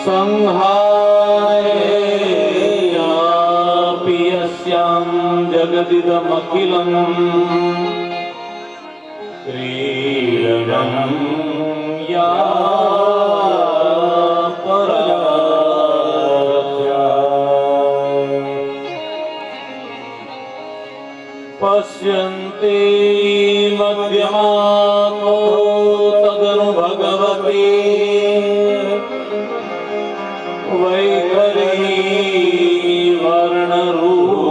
संहारेयापि यस्यां जगदिदमखिलं क्रीडनं या परार्या पश्यन्ति मध्यमातो तदनु भगवती वैखरी वर्णरूपा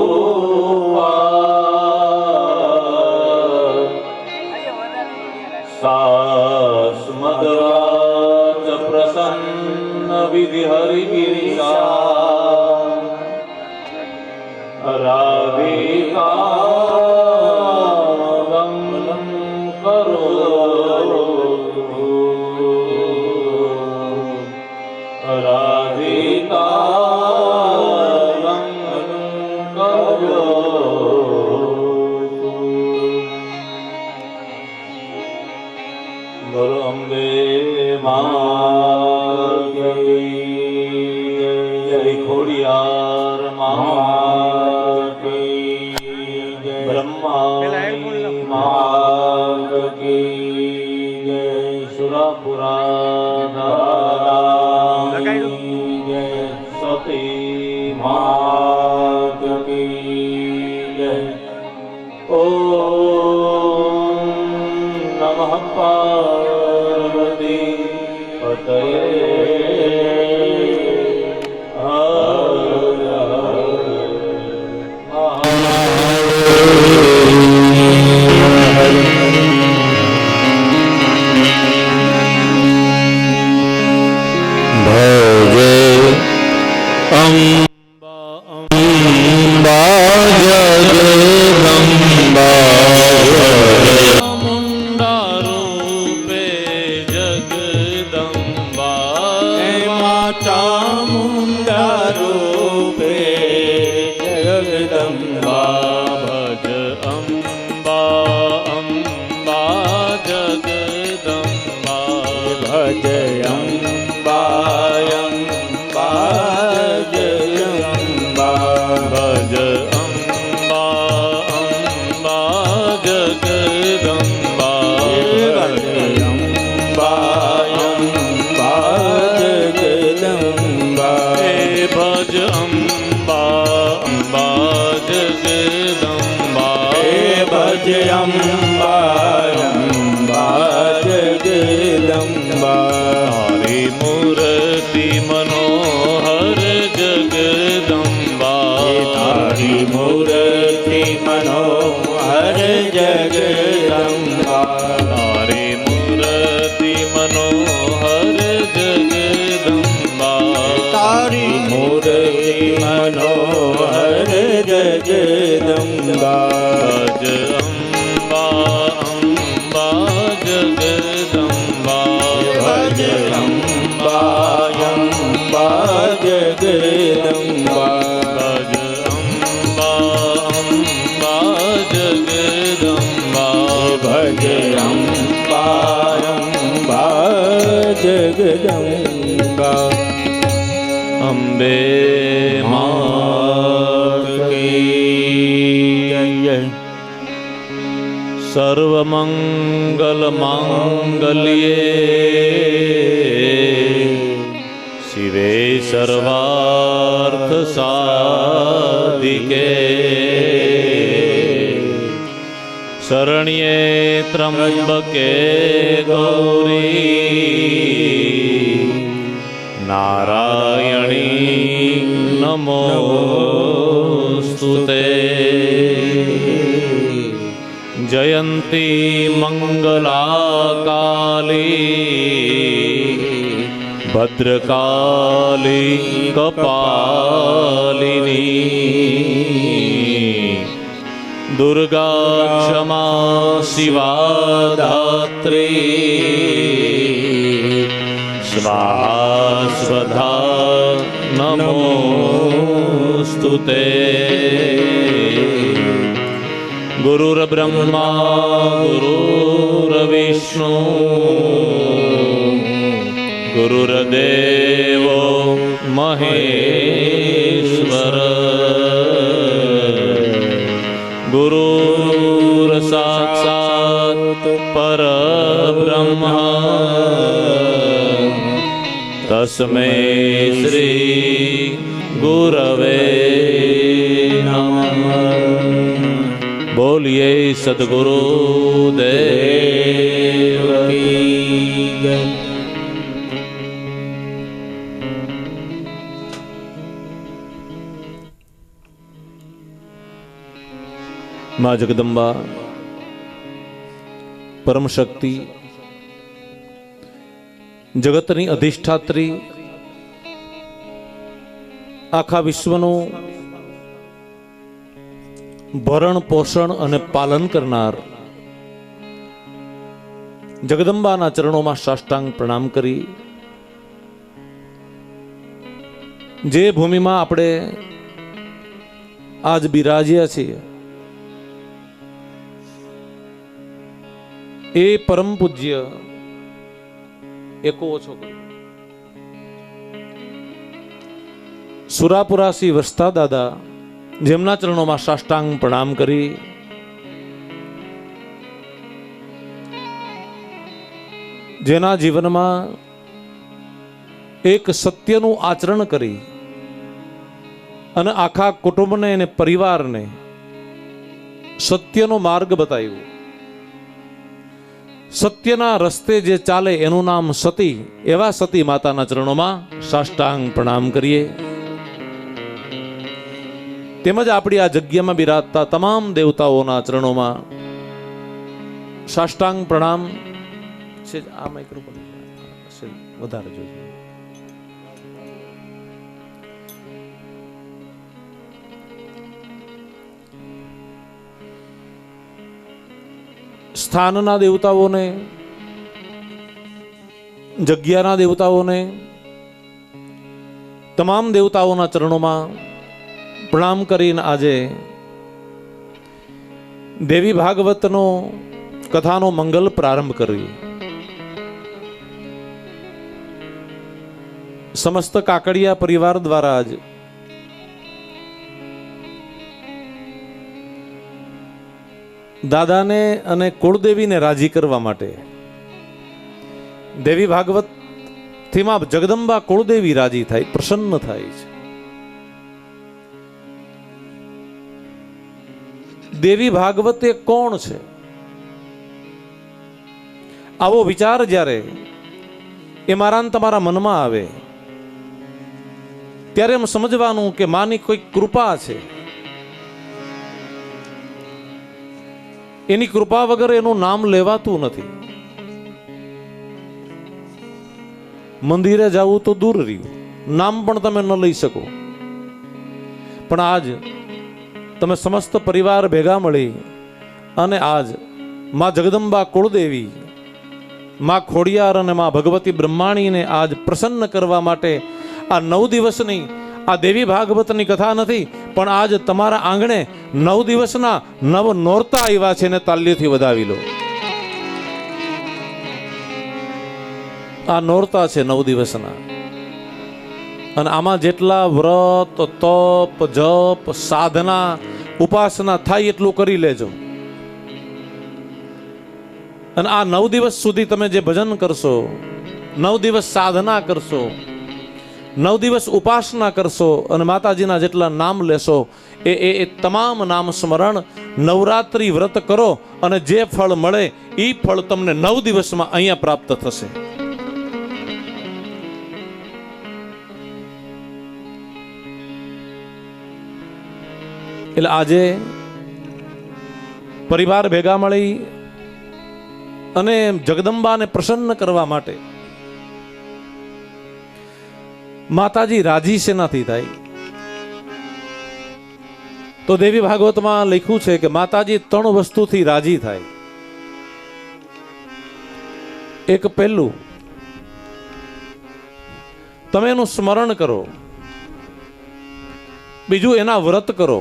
सास्मद्वाच प्रसन्न विधिहरिगिरिशा राधिका गमनं करोतु राधिका गमनं करोतु। बोलो अम्बे माँ की जय, खोड़ियार माँ की जय, ब्रह्मा माँ की जय, सुरपुरा जय, सती माँ की जय। ओम नमः पार्वती पतये अम्बा अम्बा जगदम्बा। हरि मूर्ति मनोहर जगदम्बा, हरि मूर्ति मनोहर जगदम्बा। हरि मूर्ति मनोहर जगदम्बा, तारी मूर्ति मनोहर जगदम्बा। भज अम्बा अम्बा जगदम्बा, भज अम्बा अम्बा जगदम्बा। भज अम्बा अम्बा जगदम्बा, भज अम्बा अम्बा जगदम्बा। अम्बे सर्वमंगल मांगल्ये शिवे सर्वार्थ साधिके शरण्ये त्र्यंबके गौरी नारायणी नमोस्तुते। जयंती मंगला काली भद्रकाली कपालिनी दुर्गा क्षमा शिवा धात्री स्वाहा स्वधा नमोस्तुते। गुरुर्ब्रह्मा गुरुर्विष्णु गुरुर्देवो મહેશ્વર ગુરુર સાક્ષાત પરબ્રહ્મ તસ્મૈ શ્રી ગુરવે નમઃ. બોલીએ સદગુરુ દેવ કી જય. માં જગદંબા પરમ શક્તિ જગતની અધિષ્ઠાત્રી આખા વિશ્વનું ભરણ પોષણ અને પાલન કરનાર જગદંબાના ચરણોમાં સાષ્ટાંગ પ્રણામ કરી જે ભૂમિમાં આપણે આજ બિરાજ્યા છીએ એ પરમ પૂજ્ય એકો ઓછો સુરાપુરાસી વસતા દાદા જેમના ચરણોમાં સાષ્ટાંગ પ્રણામ કરી જેના જીવનમાં એક સત્યનું આચરણ કરી અને આખા કુટુંબને અને પરિવારને સત્યનો માર્ગ બતાવ્યો. સત્યના રસ્તે જે ચાલે એનું નામ સતી, એવા સતી માતાના ચરણોમાં સાષ્ટાંગ પ્રણામ કરીએ. તેમજ આપણી આ જગ્યામાં બિરાજતા તમામ દેવતાઓના ચરણોમાં સાષ્ટાંગ પ્રણામ છે. આ માઇક્રોફોન વધારે જોઈએ. સ્થાનના દેવતાઓને, જગ્યાના દેવતાઓને, તમામ દેવતાઓના ચરણોમાં પ્રણામ કરીને આજે દેવી ભાગવતનો કથાનો મંગલ પ્રારંભ કરી. સમસ્ત કાકડિયા પરિવાર દ્વારા જ દાદાને અને કુળદેવીને રાજી કરવા માટે દેવી ભાગવત થીમાં જગદંબા કુળદેવી રાજી થાય, પ્રસન્ન થાય છે. દેવી ભાગવત એ કોણ છે? આવો વિચાર જ્યારે એ મારા ને તમારા મનમાં આવે ત્યારે એમ સમજવાનું કે માની કોઈ કૃપા છે. એની કૃપા વગર એનું નામ લેવાતું નથી. મંદિરે જવું તો દૂર રહ્યું, નામ પણ તમે ન લઈ શકો. પણ આજ તમે સમસ્ત પરિવાર ભેગા મળી અને આજ માં જગદંબા કુળદેવી, માં ખોડિયાર અને માં ભગવતી બ્રહ્માણીને આજ પ્રસન્ન કરવા માટે આ 9 દિવસની આ દેવી ભાગવતની કથા નથી, પણ આજ તમારા આંગણે 9 દિવસના 9 નોરતા આવ્યા છે ને તાલીઓથી વધાવી લો. આ નોરતા છે 9 દિવસના, અને આમાં જેટલા વ્રત, તપ, જપ, સાધના, ઉપાસના થાય એટલું કરી લેજો. અને આ 9 દિવસ સુધી તમે જે ભજન કરશો, 9 દિવસ સાધના કરશો, 9 દિવસ ઉપાસના કરશો અને માતાજીના જેટલા નામ લેશો, એ તમામ નામ સ્મરણ નવરાત્રી વ્રત કરો અને જે ફળ મળે એ ફળ તમને 9 દિવસમાં અહીંયા પ્રાપ્ત થશે. એટલે આજે પરિવાર ભેગા મળી અને જગદંબાને પ્રસન્ન કરવા માટે માતાજી રાજી શેનાથી થાય? તો દેવી ભાગવતમાં લખ્યું છે કે માતાજી 3 વસ્તુથી રાજી થાય. એક પહેલું, તમે એનું સ્મરણ કરો. બીજું, એના વ્રત કરો.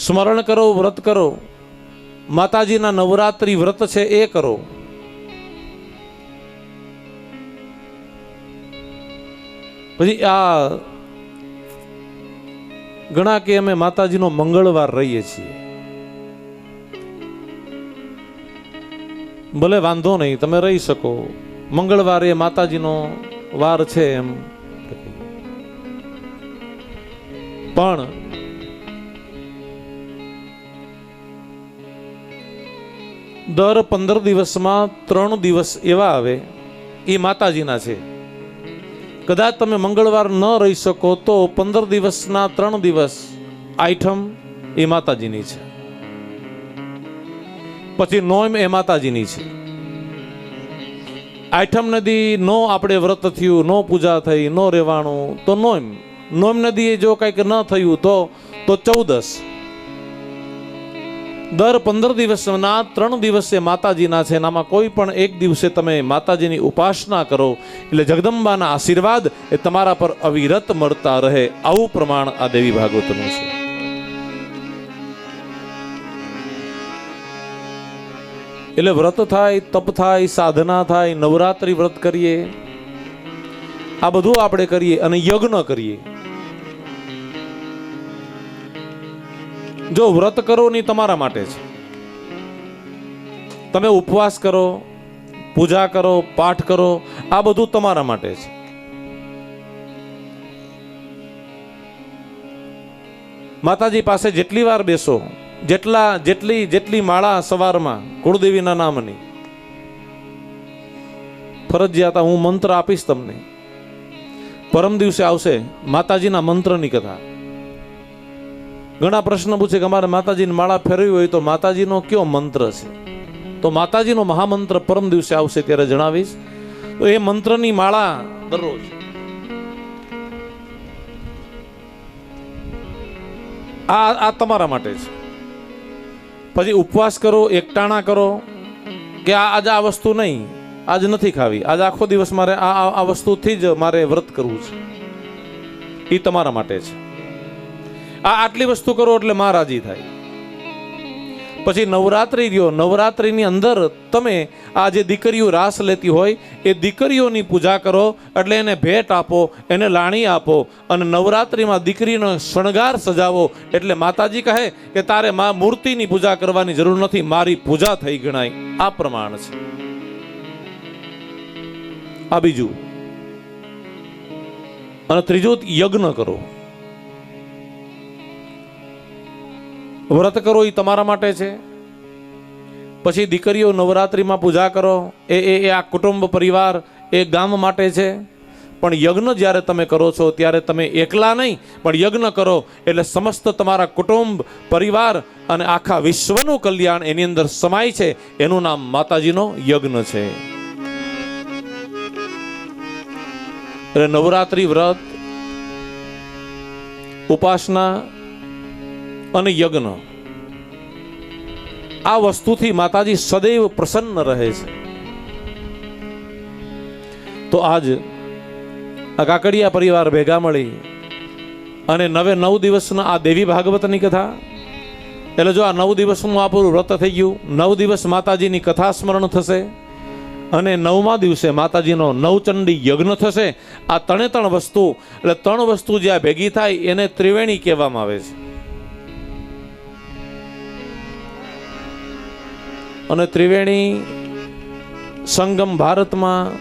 સ્મરણ કરો, વ્રત કરો. માતાજીના નવરાત્રી વ્રત છે એ કરો. પછી આ ઘણા કે અમે માતાજીનો મંગળવાર રહીએ છીએ. ભલે વાંધો નહીં, તમે રહી શકો. મંગળવાર એ માતાજીનો વાર છે એમ. પણ દર 15 દિવસમાં 3 દિવસ એવા આવે એ માતાજીના છે. કદાચ તમે મંગળવાર ન રહી શકો તો 15 દિવસના 3 દિવસ આઈટમ એ માતાજીની છે. પછી નોમ એ માતાજીની છે. આઈટમ નદી નો આપણે વ્રત થયું, નો પૂજા થઈ, નો રહેવાનું તો નોમ નદી જો કંઈક ન થયું તો 14. દર 15 દિવસના 3 દિવસે માતાજીના છે. એનામાં કોઈ પણ એક દિવસે તમે માતાજીની ઉપાસના કરો એટલે જગદંબાના આશીર્વાદ એ તમારા પર અવિરત મળતા રહે. આવું પ્રમાણ આ દેવી ભાગવતનું છે. એટલે વ્રત થાય, તપ થાય, સાધના થાય, નવરાત્રિ વ્રત કરીએ, આ બધું આપણે કરીએ અને યજ્ઞ કરીએ. જો વ્રત કરો ની તમારા માટે છે. તમે ઉપવાસ કરો, પૂજા કરો, પાઠ કરો, આ બધું તમારા માટે છે. માતાજી પાસે જેટલી વાર બેસો, જેટલી માળા સવારમાં કુળદેવીના નામની ફરજિયાત હું મંત્ર આપીશ તમને. પરમ દિવસે આવશે માતાજીના મંત્રની કથા. ઘણા પ્રશ્ન પૂછે કે અમારે માતાજીની માળા ફેરવી હોય તો માતાજીનો કયો મંત્ર છે? તો માતાજીનો મહામંત્ર પરમ દિવસે આવશે ત્યારે જણાવીશ. તો એ મંત્રની માળા દરરોજ આ તમારા માટે છે. પછી ઉપવાસ કરો, એકટાણા કરો કે આજે આ વસ્તુ નહીં, આજ નથી ખાવી, આજે આખો દિવસ મારે આ વસ્તુથી જ મારે વ્રત કરવું છે, એ તમારા માટે છે. આટલી વસ્તુ કરો એટલે માં રાજી થાય. પછી નવરાત્રિ રહ્યો, નવરાત્રિની અંદર તમે આ જે દીકરીઓ રાસ લેતી હોય એ દીકરીઓની પૂજા કરો, એટલે એને ભેટ આપો, એને લાણી આપો અને નવરાત્રિમાં દીકરીનો શણગાર સજાવો. એટલે માતાજી કહે કે તારે માં મૂર્તિની પૂજા કરવાની જરૂર નથી, મારી પૂજા થઈ ગણાય. આ પ્રમાણ છે. આ બીજું. અને ત્રીજું, યજ્ઞ કરો. વ્રત કરો એ તમારા માટે છે. પછી દીકરીઓ નવરાત્રિમાં પૂજા કરો એ આ કુટુંબ પરિવાર એ ગામ માટે છે. પણ યજ્ઞ જ્યારે તમે કરો છો ત્યારે તમે એકલા નહીં પણ યજ્ઞ કરો એટલે સમસ્ત તમારા કુટુંબ પરિવાર અને આખા વિશ્વનું કલ્યાણ એની અંદર સમાય છે. એનું નામ માતાજીનો યજ્ઞ છે. એટલે નવરાત્રિ વ્રત, ઉપાસના અને યજ્ઞ, આ વસ્તુથી માતાજી સદૈવ પ્રસન્ન રહે છે. તો આજ આ કાકડિયા પરિવાર ભેગા મળી અને 9 દિવસના આ દેવી ભાગવતની કથા. એટલે જો આ 9 દિવસનું આપણું વ્રત થઈ ગયું, 9 દિવસ માતાજીની કથા સ્મરણ થશે અને 9મા દિવસે માતાજીનો નવચંડી યજ્ઞ થશે. આ 3 વસ્તુ, એટલે 3 વસ્તુ જ્યાં ભેગી થાય એને ત્રિવેણી કહેવામાં આવે છે. અને ત્રિવેણી સંગમ ભારતમાં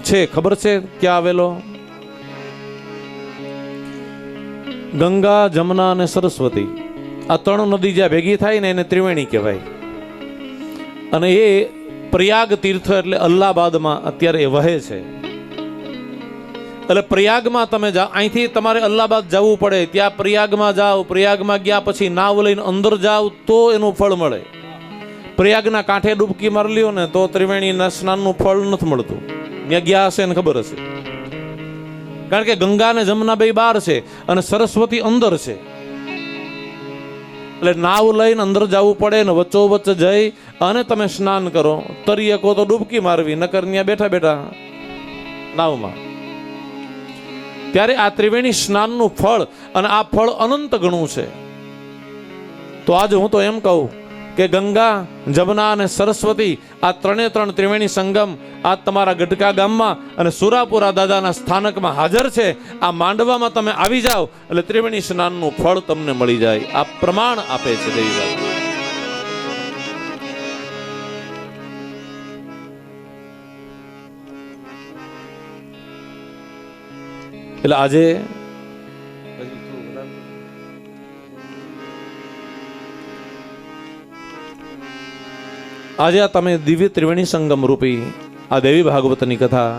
છે, ખબર છે ક્યાં આવેલો? ગંગા, જમના અને સરસ્વતી, આ 3 નદી જ્યાં ભેગી થાય ને એને ત્રિવેણી કહેવાય. અને એ પ્રયાગ તીર્થ એટલે અલ્હાબાદમાં અત્યારે એ વહે છે. એટલે પ્રયાગમાં તમે જાઓ, અહીંથી તમારે અલ્હાબાદ જવું પડે, ત્યાં પ્રયાગમાં જાઓ, પ્રયાગમાં ગયા પછી નાવ લઈને અંદર જાઓ તો એનું ફળ મળે. પ્રયાગના કાંઠે ડૂબકી મારી લ્યો ને તો ત્રિવેણીના સ્નાનનું ફળ નથી મળતું. ત્યાં ગયા હશે ને ખબર હશે. કારણ કે ગંગા અને જમના બે બહાર છે અને સરસ્વતી અંદર છે. એટલે નાવ લઈને અંદર જવું પડે ને વચ્ચોવચ્ચ જઈ અને તમે સ્નાન કરો. તરી શકો તો ડૂબકી મારવી, નકર ત્યાં બેઠા બેઠા નાવમાં. ત્યારે આ ત્રિવેણી સ્નાનનું ફળ, અને આ ફળ અનંત ગણું છે. તો આજે હું તો એમ કહું કે ગંગા, જમના અને સરસ્વતી આ ત્રણે ત્રણ ત્રિવેણી સંગમ આ તમારા ગઢકા ગામમાં અને સુરાપુરા દાદાના સ્થાનકમાં હાજર છે. આ માંડવામાં તમે આવી જાઓ એટલે ત્રિવેણી સ્નાનનું ફળ તમને મળી જાય. આ પ્રમાણ આપે છે દેવી ભાગવત. એટલે આજે આ તમે દિવ્ય ત્રિવેણી સંગમ રૂપી આ દેવી ભાગવતની કથા,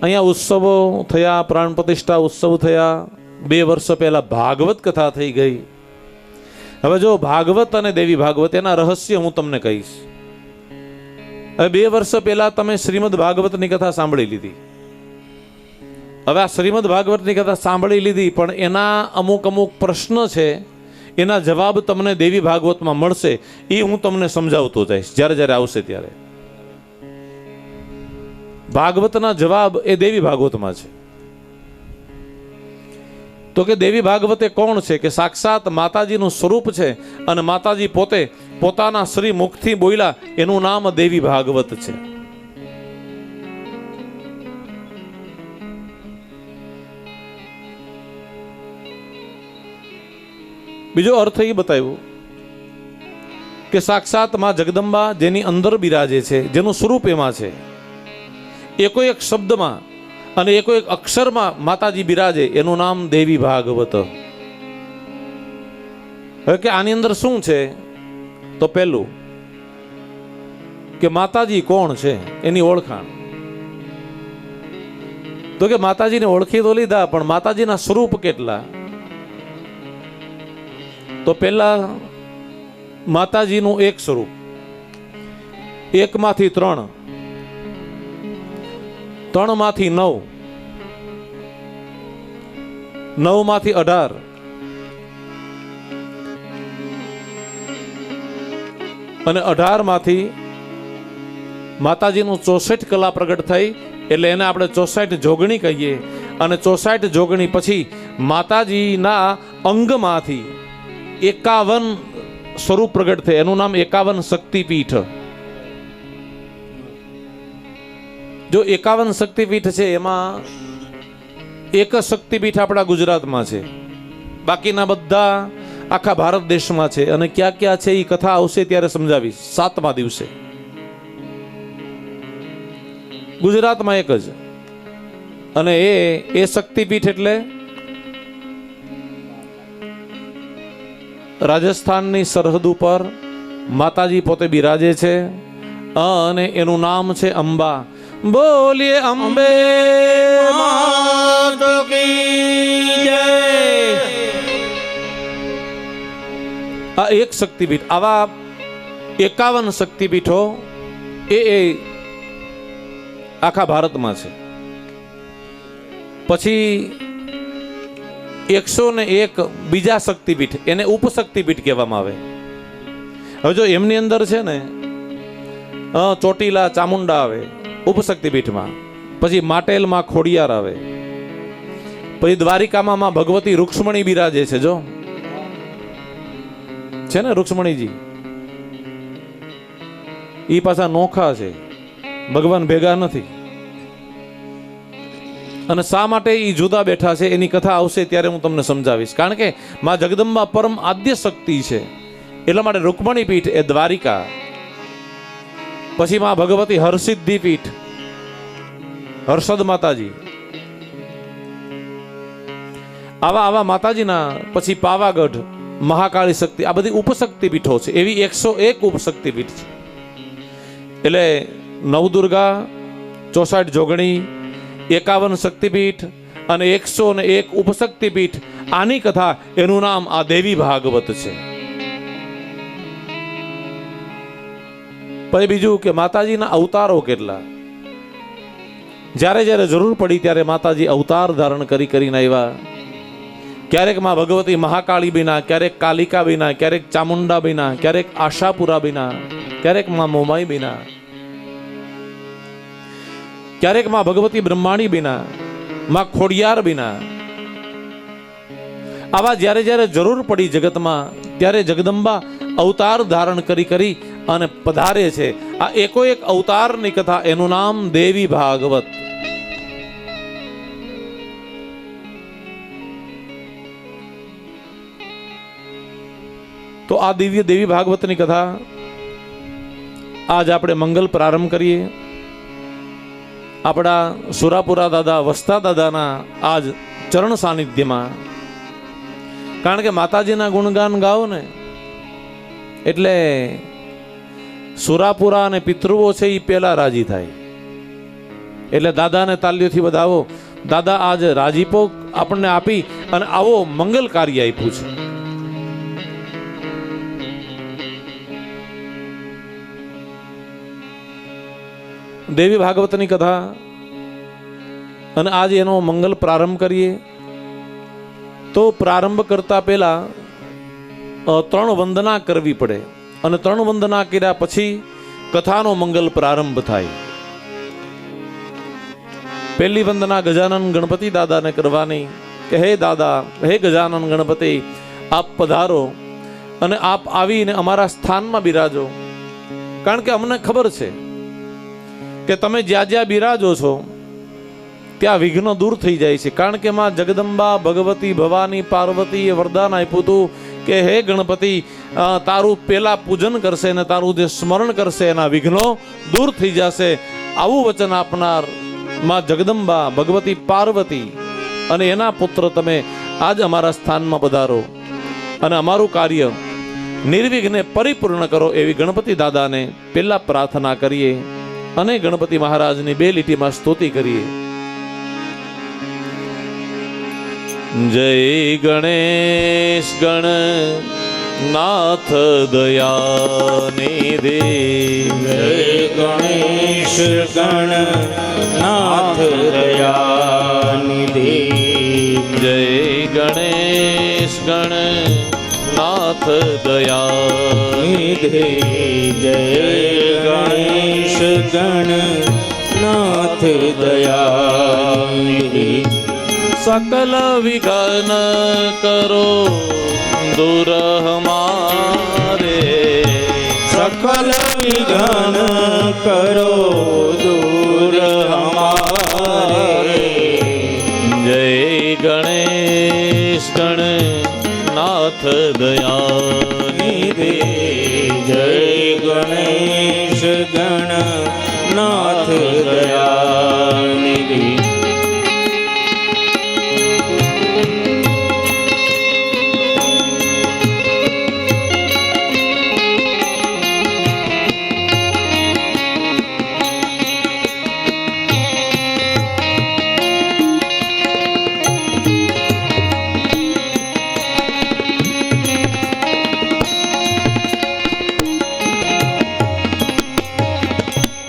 અહીંયા ઉત્સવો થયા, પ્રાણ પ્રતિષ્ઠા ઉત્સવ થયા. 2 વર્ષ પહેલા ભાગવત કથા થઈ ગઈ. હવે જો ભાગવત અને દેવી ભાગવત એના રહસ્ય હું તમને કહીશ. હવે 2 વર્ષ પહેલા તમે શ્રીમદ ભાગવતની કથા સાંભળી લીધી. હવે આ શ્રીમદ ભાગવતની કથા સાંભળી લીધી, પણ એના અમુક પ્રશ્ન છે, એના જવાબ તમને દેવી ભાગવતમાં મળશે. એ હું તમને સમજાવતો જઈશ જ્યારે જ્યારે આવશે ત્યારે. ભાગવતના જવાબ એ દેવી ભાગવતમાં છે. તો કે દેવી ભાગવત એ કોણ છે? કે સાક્ષાત માતાજીનું સ્વરૂપ છે અને માતાજી પોતે પોતાના શ્રી મુખથી બોલ્યા, એનું નામ દેવી ભાગવત છે. બીજો અર્થ એ બતાવ્યો કે સાક્ષાત માં જગદંબા જેની અંદર બિરાજે છે, જેનું સ્વરૂપ એમાં છે, એકો એક શબ્દમાં અને એકો એક અક્ષરમાં માતાજી બિરાજે, એનું નામ દેવી ભાગવત. હવે કે આની અંદર શું છે? તો પહેલું કે માતાજી કોણ છે એની ઓળખાણ. તો કે માતાજીને ઓળખી તો લીધા, પણ માતાજીના સ્વરૂપ કેટલા? તો પહેલા માતાજીનું એક સ્વરૂપ, 1 માંથી 3, 3 માંથી 9, 9 માંથી 18 અને 18 માંથી માતાજીનું 64 કલા પ્રગટ થઈ, એટલે એને આપણે 64 જોગણી કહીએ. અને 64 જોગણી પછી માતાજીના અંગમાંથી 51 સ્વરૂપ પ્રગટ થાય, એનું નામ 51 શક્તિપીઠ. જો 51 શક્તિપીઠ છે, એમાં એક શક્તિપીઠ આપણા ગુજરાતમાં છે, બાકીના બધા આખા ભારત દેશમાં છે. અને ક્યાં ક્યાં છે એ કથા આવશે ત્યારે સમજાવીશ 7મા દિવસે. ગુજરાતમાં એક જ, અને એ શક્તિપીઠ એટલે રાજસ્થાનની સરહદ ઉપર માતાજી પોતે બિરાજે છે અને એનું નામ છે અંબા. બોલીએ અંબે માત કી જય. આ એક શક્તિપીઠ. આવા 51 શક્તિપીઠો એ આખા ભારતમાં છે. પછી 101 બીજા શક્તિપીઠ, એને ઉપશક્તિપીઠ કહેવામાં આવે. હવે જો એમની અંદર છે ને ચોટીલા ચામુંડા આવે ઉપશક્તિપીઠમાં, પછી માટેલમાં ખોડિયાર આવે, પછી દ્વારિકામાં માં ભગવતી રૂક્ષ્મણી બિરાજે છે. જો છે ને રૂક્ષ્મણીજી, ઈ પાછા નોખા છે, ભગવાન ભેગા નથી. અને શા માટે ઈ જુદા બેઠા છે એની કથા આવશે ત્યારે હું તમને સમજાવીશ. કારણ કે માં જગદંબા પરમ આદ્ય શક્તિ છે, એટલા માટે રૂક્ષ્મણી પીઠ એ દ્વારિકા. પછી માં ભગવતી હરસિદ્ધિ પીઠ, હર્ષદ માતાજી. આવા માતાજીના પછી પાવાગઢ, મહાકાળી શક્તિ, આ બધી ઉપશક્તિ પીઠો છે. એવી 101 ઉપશક્તિ પીઠ છે. એટલે નવદુર્ગા, 64 જોગણી, 51 શક્તિપીઠ અને 101 ઉપશક્તિપીઠ. આની કથા, એનું નામ આ દેવી ભાગવત છે. પછી બીજું કે માતાજીના અવતારો કેટલા. જ્યારે જ્યારે જરૂર પડી ત્યારે માતાજી અવતાર ધારણ કરીને આવ્યા. ક્યારેક માં ભગવતી મહાકાળી બિના, ક્યારેક કાલિકા બિના, ક્યારેક ચામુંડા બિના, ક્યારેક આશાપુરા બિના, ક્યારેક માં મોમાઈ બિના, ક્યારેક માં ભગવતી બ્રહ્માણી બિના, માં ખોડિયાર બિના. આવા જ્યારે જ્યારે જરૂર પડી જગતમાં ત્યારે જગદંબા અવતાર ધારણ કરી અને પધારે છે. આ એકો એક અવતારની કથા, એનું નામ દેવી ભાગવત. તો આ દિવ્ય દેવી ભાગવતની કથા આજ આપણે મંગલ પ્રારંભ કરીએ. આપણા સુરાપુરા દાદા, વસ્તા દાદાના આજ ચરણ સાનિધ્યમાં. કારણ કે માતાજીના ગુણગાન ગાઓ ને એટલે સુરાપુરા અને પિતૃઓ છે એ પેલા રાજી થાય. એટલે દાદાને તાલીઓથી વધાવો. દાદા આજ રાજીપો આપણને આપી અને આવો મંગલ કાર્ય આપ્યું છે. દેવી ભાગવતની કથા અને આજે એનો મંગલ પ્રારંભ કરીએ. તો પ્રારંભ કરતા પહેલા 3 વંદના કરવી પડે અને 3 વંદના કર્યા પછી કથાનો મંગલ પ્રારંભ થાય. પહેલી વંદના ગજાનન ગણપતિ દાદાને કરવાની કે હે દાદા, હે ગજાનન ગણપતિ, આપ પધારો અને આપ આવીને અમારા સ્થાનમાં બિરાજો. કારણ કે અમને ખબર છે કે તમે જ્યાં જ્યાં બિરાજો છો ત્યાં વિઘ્નો દૂર થઈ જાય છે. કારણ કે માં જગદંબા, ભગવતી, ભવાની, પાર્વતીએ વરદાન આપ્યું હતું કે હે ગણપતિ, તારું પેલા પૂજન કરશે ને તારું જે સ્મરણ કરશે એના વિઘ્નો દૂર થઈ જશે. આવું વચન આપનાર માં જગદંબા, ભગવતી, પાર્વતી અને એના પુત્ર તમે આજ અમારા સ્થાનમાં પધારો અને અમારું કાર્ય નિર્વિઘ્ને પરિપૂર્ણ કરો એવી ગણપતિ દાદાને પેલા પ્રાર્થના કરીએ અને ગણપતિ મહારાજની 2 લીટીમાં સ્તુતિ કરીએ. જય ગણેશ ગણનાથ દયાનિધિ, જય ગણેશ ગણનાથ દયાનિધિ, જય ગણેશ ગણનાથ દયાનિધિ, જય ગણેશ ગણનાથ દયાનિધિ. सकल विघ्न करो दूर हमारे, सकल विघ्न करो दूर हमारे. जय गणेश गणनाथ दयानिधि, जय गणेश गणनाथ दयानिधि.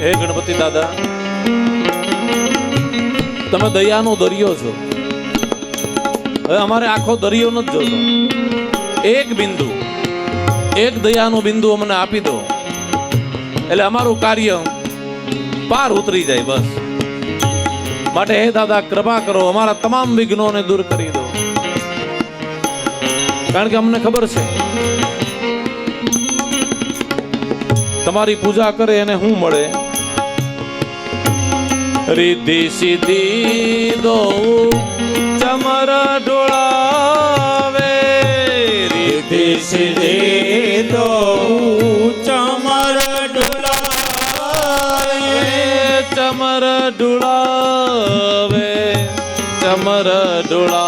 હે ગણપતિ દાદા, તમે દયાનો દરિયો છો. હવે અમારે આખો દરિયો નથી જોતો. એક બિંદુ, એક દયાનું બિંદુ અમને આપી દો એટલે અમારું કાર્ય પાર ઉતરી જાય બસ. માટે હે દાદા કૃપા કરો, અમારા તમામ વિઘ્નોને દૂર કરી દો. કારણ કે અમને ખબર છે તમારી પૂજા કરે એને શું મળે. रिद्धि सिद्धि दो चमर डोलावे, रिद्धि सिद्धि दो चमर डोलावे, चमर डोलावे, चमर डोलावे,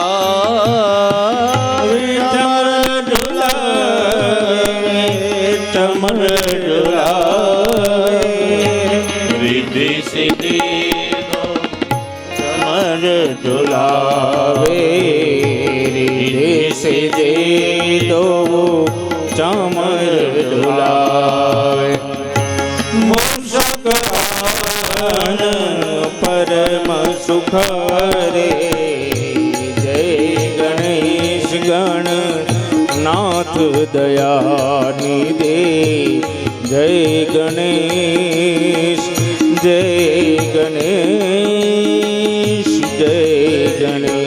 चमर डोलावे, चमर डोलावे. रिद्धि सिद्धि डुलावे, रिद्धि सिद्धि दो चमर डुलावे. मोक्षक परम सुख रे, जय गणेश गणनाथ दयानिधि, जय गणेश, जय गणेश, जय गणेश.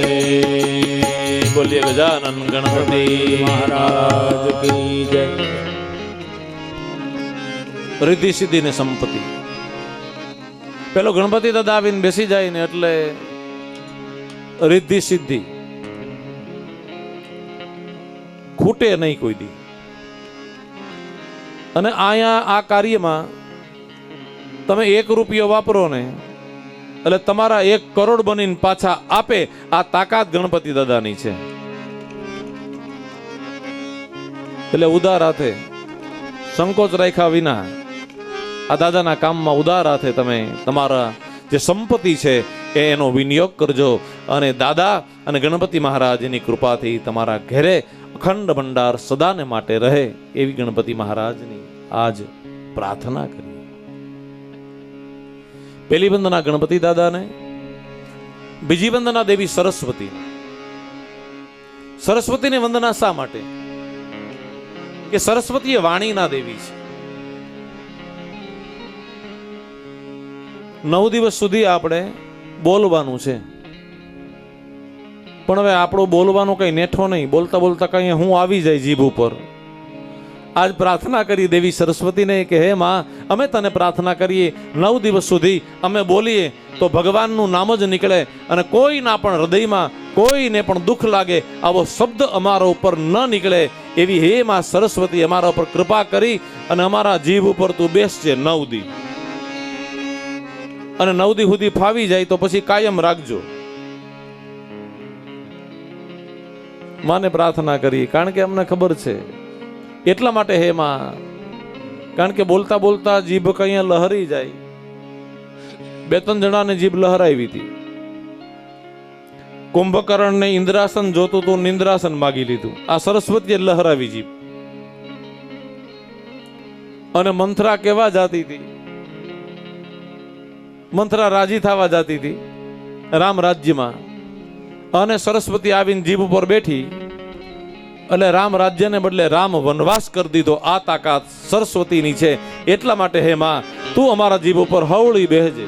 બોલીએ ગજાનન ગણપતિ મહારાજ કી જય. રિદ્ધિ સિદ્ધિ ને સંપત્તિ. પેલો ગણપતિ દાદા આવીને બેસી જાય ને એટલે રિદ્ધિ સિદ્ધિ ખૂટે નહીં કોઈ દી. અને અહીંયા આ કાર્યમાં તમે 1 રૂપિયો વાપરો ને એટલે તમારા 1 કરોડ બનીને પાછા આપે, આ તાકાત ગણપતિ દાદાની છે. એટલે ઉદાર હાથે, સંકોચ રાખ્યા વિના આ દાદાના કામમાં ઉદાર હાથે તમે તમારા જે સંપત્તિ છે એનો વિનિયોગ કરજો. અને દાદા અને ગણપતિ મહારાજની કૃપાથી તમારા ઘરે અખંડ ભંડાર સદાને માટે રહે એવી ગણપતિ મહારાજની આજ પ્રાર્થના કરી. પહેલી વંદના ગણપતિ દાદાને, બીજી વંદના દેવી સરસ્વતી. સરસ્વતીની વંદના શા માટે? કે સરસ્વતી એ વાણીના દેવી છે. 9 દિવસ સુધી આપણે બોલવાનું છે, પણ હવે આપણો બોલવાનો કઈ નેઠો નહીં. બોલતા બોલતા કઈ હું આવી જાય જીભ ઉપર. આજ પ્રાર્થના કરી દેવી સરસ્વતીને કે હે માં, અમે તને પ્રાર્થના કરીએ 9 દિવસ સુધી અમે બોલીએ તો ભગવાનનું નામ જ નીકળે, અને કોઈના પણ હૃદયમાં કોઈને પણ દુઃખ લાગે આવો શબ્દ અમારા ઉપર ન નીકળે એવી હે માં સરસ્વતી અમારા ઉપર કૃપા કરી અને અમારા જીભ ઉપર તું બેસજે 9 દી. અને 9 દી સુધી ફાવી જાય તો પછી કાયમ રાખજો. માને પ્રાર્થના કરી, કારણ કે અમને ખબર છે. એટલા માટે હે માં, કારણ કે બોલતા બોલતા જીભ કઈ લહરી જાય. 2-3 જણાને જીભ લહરાવી હતી. કુંભકર્ણને ઇન્દ્રાસન જોતું તું, નિંદ્રાસન માગી લીધું. આ સરસ્વતીએ લહરાવી જીભ. અને મંથરા કેવા જાતી હતી? મંથરા રાજી થવા જાતી હતી રામ રાજ્યમાં. અને સરસ્વતી આવીને જીભ ઉપર બેઠી એટલે રામ રાજ્યને બદલે રામ વનવાસ કરી દીધો. આ તાકાત સરસ્વતીની છે. એટલા માટે હે માં, તું અમારા જીભ ઉપર હવળી બેહજે.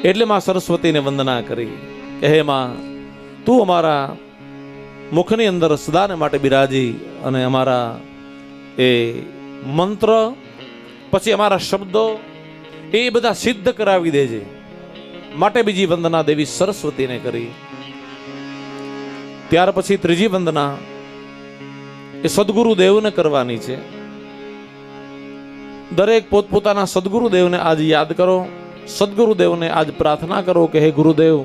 એટલે માં સરસ્વતીને વંદના કરી કે હે માં, તું અમારા મુખની અંદર સદાને માટે બિરાજી અને અમારા એ મંત્ર પછી અમારા શબ્દો એ બધા સિદ્ધ કરાવી દેજે. માટે બીજી વંદના દેવી સરસ્વતીને કરી. ત્યાર પછી ત્રીજી વંદના એ સદગુરુદેવને કરવાની છે. દરેક પોતપોતાના સદગુરુદેવને આજ યાદ કરો. સદગુરુદેવને આજ પ્રાર્થના કરો કે હે ગુરુદેવ,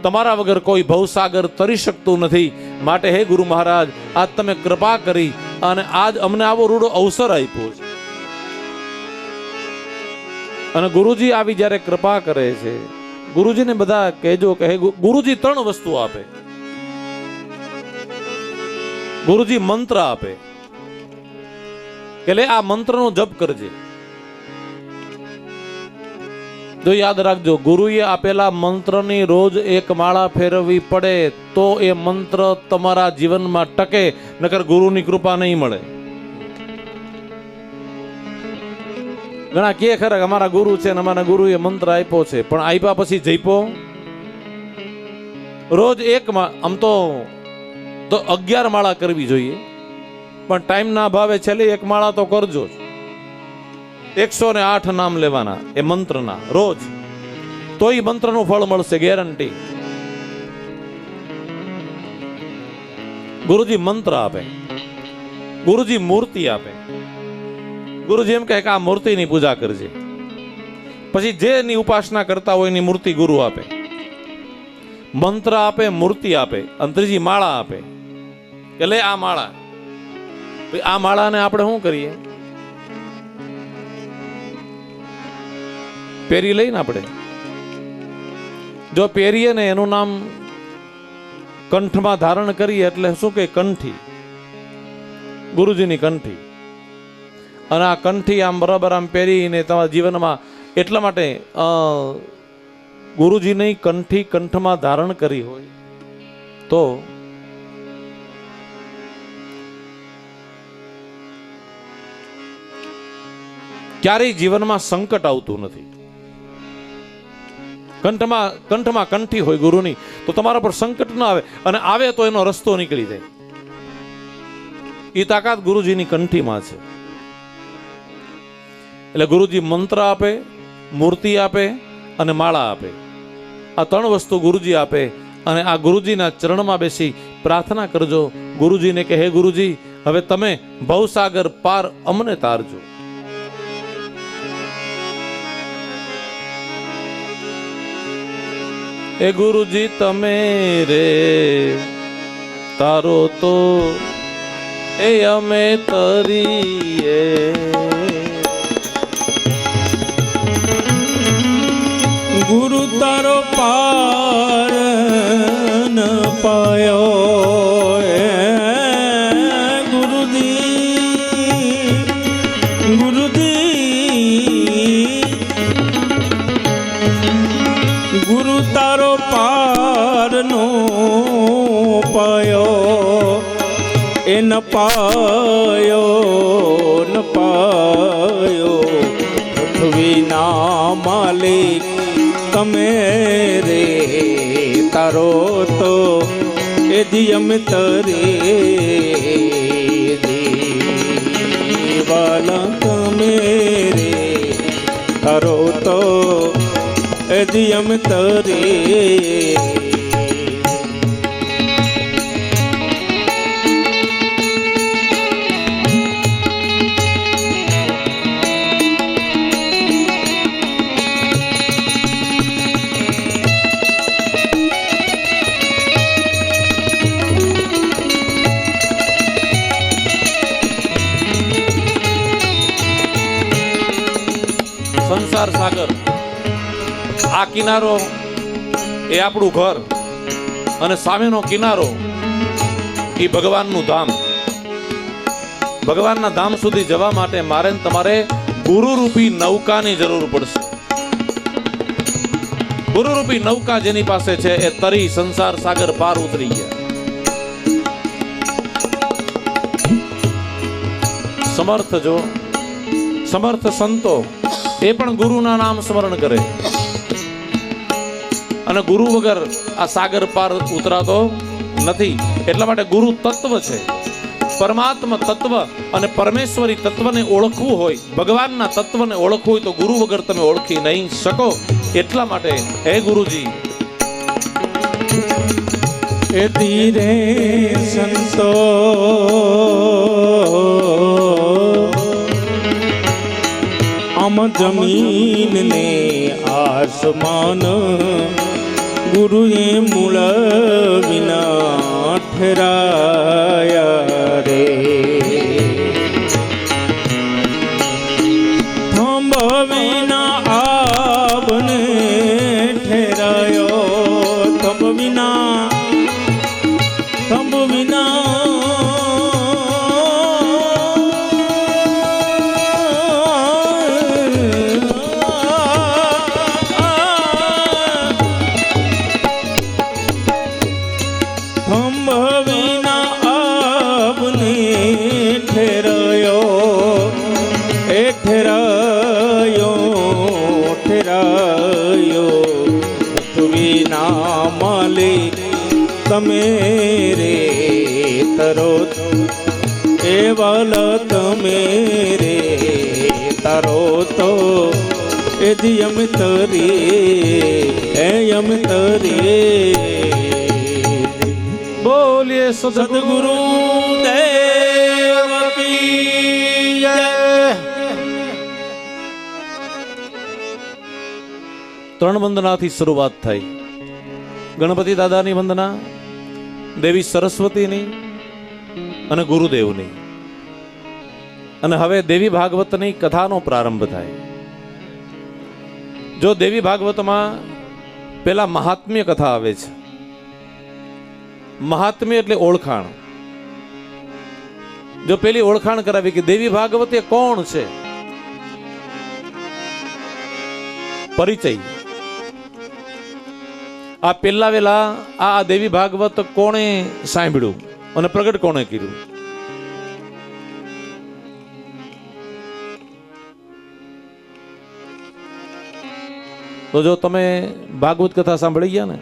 તમારા વગર કોઈ ભવસાગર તરી શકતું નથી. માટે હે ગુરુ મહારાજ, આજ તમે કૃપા કરી અને આજ અમને આવો રૂડો અવસર આપ્યો છે. અને ગુરુજી આવી જ્યારે કૃપા કરે છે, ગુરુજીને બધા કહેજો કે હે ગુરુજી 3 વસ્તુ આપે. ગુરુજી મંત્ર આપે કે લે આ મંત્રનો જપ કરજે. જો યાદ રાખજો, ગુરુએ આપેલા મંત્રની રોજ 1 માળા ફેરવવી પડે તો એ મંત્ર તમારા જીવનમાં ટકે, નકર ગુરુની કૃપા નહીં મળે. ઘણા કે ખરા અમારા ગુરુ છે ને અમારા ગુરુએ મંત્ર આપ્યો છે, પણ આપ્યા પછી જઈપો રોજ 1 આમ તો 11 માળા કરવી જોઈએ, પણ ટાઈમ ના ભાવે છેલ્લી 1 માળા તો કરજો. 108 નામ લેવાના એ મંત્રના રોજ, તો એ મંત્રનું ફળ મળશે ગેરંટી. ગુરુજી મંત્ર આપે, ગુરુજી મૂર્તિ આપે. ગુરુજી એમ કહે કે આ મૂર્તિની પૂજા કરજે. પછી જેની ઉપાસના કરતા હોય એની મૂર્તિ ગુરુ આપે. મંત્ર આપે, મૂર્તિ આપે, અને ત્રીજી માળા આપે કે લે આ માળા. આ માળાને આપણે શું કરીએ? પહેરી લઈને આપણે જો પહેરીએ ને એનું નામ કંઠમાં ધારણ કરીએ એટલે શું કે કંઠી, ગુરુજીની કંઠી. અને આ કંઠી આમ બરાબર આમ પહેરીને તમારા જીવનમાં, એટલા માટે ગુરુજીની કંઠી કંઠમાં ધારણ કરી હોય તો ક્યારેય જીવનમાં સંકટ આવતું નથી. કંઠમાં કંઠી હોય ગુરુની, તો તમારા પર સંકટ ન આવે, અને આવે તો એનો રસ્તો નીકળી જાય. એ તાકાત ગુરુજીની કંઠીમાં છે. એટલે ગુરુજી મંત્ર આપે, મૂર્તિ આપે અને માળા આપે. આ ત્રણ વસ્તુ ગુરુજી આપે, અને આ ગુરુજીના ચરણમાં બેસી પ્રાર્થના કરજો. ગુરુજીને કે હે ગુરુજી, હવે તમે ભવસાગર પાર અમને તારજો. એ ગુરુજી તમે રે તારો તો એ અમે તરીએ. ગુરુ તારો પાર ન પાયો, ગુરુ તારો પાર નો પાયો, એ ન પાયો ન પાયો. પૃથ્વીના માલિક તમે રે તારો તો એ દિયમ તરે દેવાલા તમે રે તારો તો એ દિયમ તરે. સંસાર સાગર, આ કિનારો એ આપણું ઘર, અને સામેનો કિનારો એ ભગવાનનું ધામ. ભગવાનના ધામ સુધી જવા માટે મારે ને તમારે ગુરુરૂપી નૌકાની જરૂર પડશે. ગુરુરૂપી નૌકા જેની પાસે છે એ તરી સંસાર સાગર પાર ઉતરી ગયા. સમર્થ જો સમર્થ સંતો એ પણ ગુરુના નામ સ્મરણ કરે, અને ગુરુ વગર આ સાગર પાર ઉતરાતો નથી. એટલા માટે ગુરુ તત્વ છે. પરમાત્મા તત્વ અને પરમેશ્વરી તત્વને ઓળખવું હોય, ભગવાનના તત્વને ઓળખવું હોય તો ગુરુ વગર તમે ઓળખી નહીં શકો. એટલા માટે હે ગુરુજી, એ ધીરે સંતો આમ જમીન ને આસમાન ગુરુએ મૂળ વિના ઠરાયા રે. થંભ વિના આપને ઠેરાયો, થંભ વિના તમે રે તરો એ વાલા તમે રે તારો તો એ દિયમ તરી એ યમ તરી. બોલીએ સદગુરુ દેવ કી જય. ત્રણ વંદનાથી શરૂઆત થઈ. ગણપતિ દાદાની વંદના, દેવી સરસ્વતીની અને ગુરુદેવની, અને હવે દેવી ભાગવતની કથાનો પ્રારંભ થાય. જો દેવી ભાગવતમાં પેલા મહાત્મ્ય કથા આવે છે. મહાત્મ્ય એટલે ઓળખાણ. જો પેલી ઓળખાણ કરાવી કે દેવી ભાગવત એ કોણ છે, પરિચય. આ પેલા વેલા આ દેવી ભાગવત કોણે સાંભળ્યું અને પ્રગટ કોણે કર્યું? તો જો તમે ભાગવત કથા સાંભળી ગયા ને,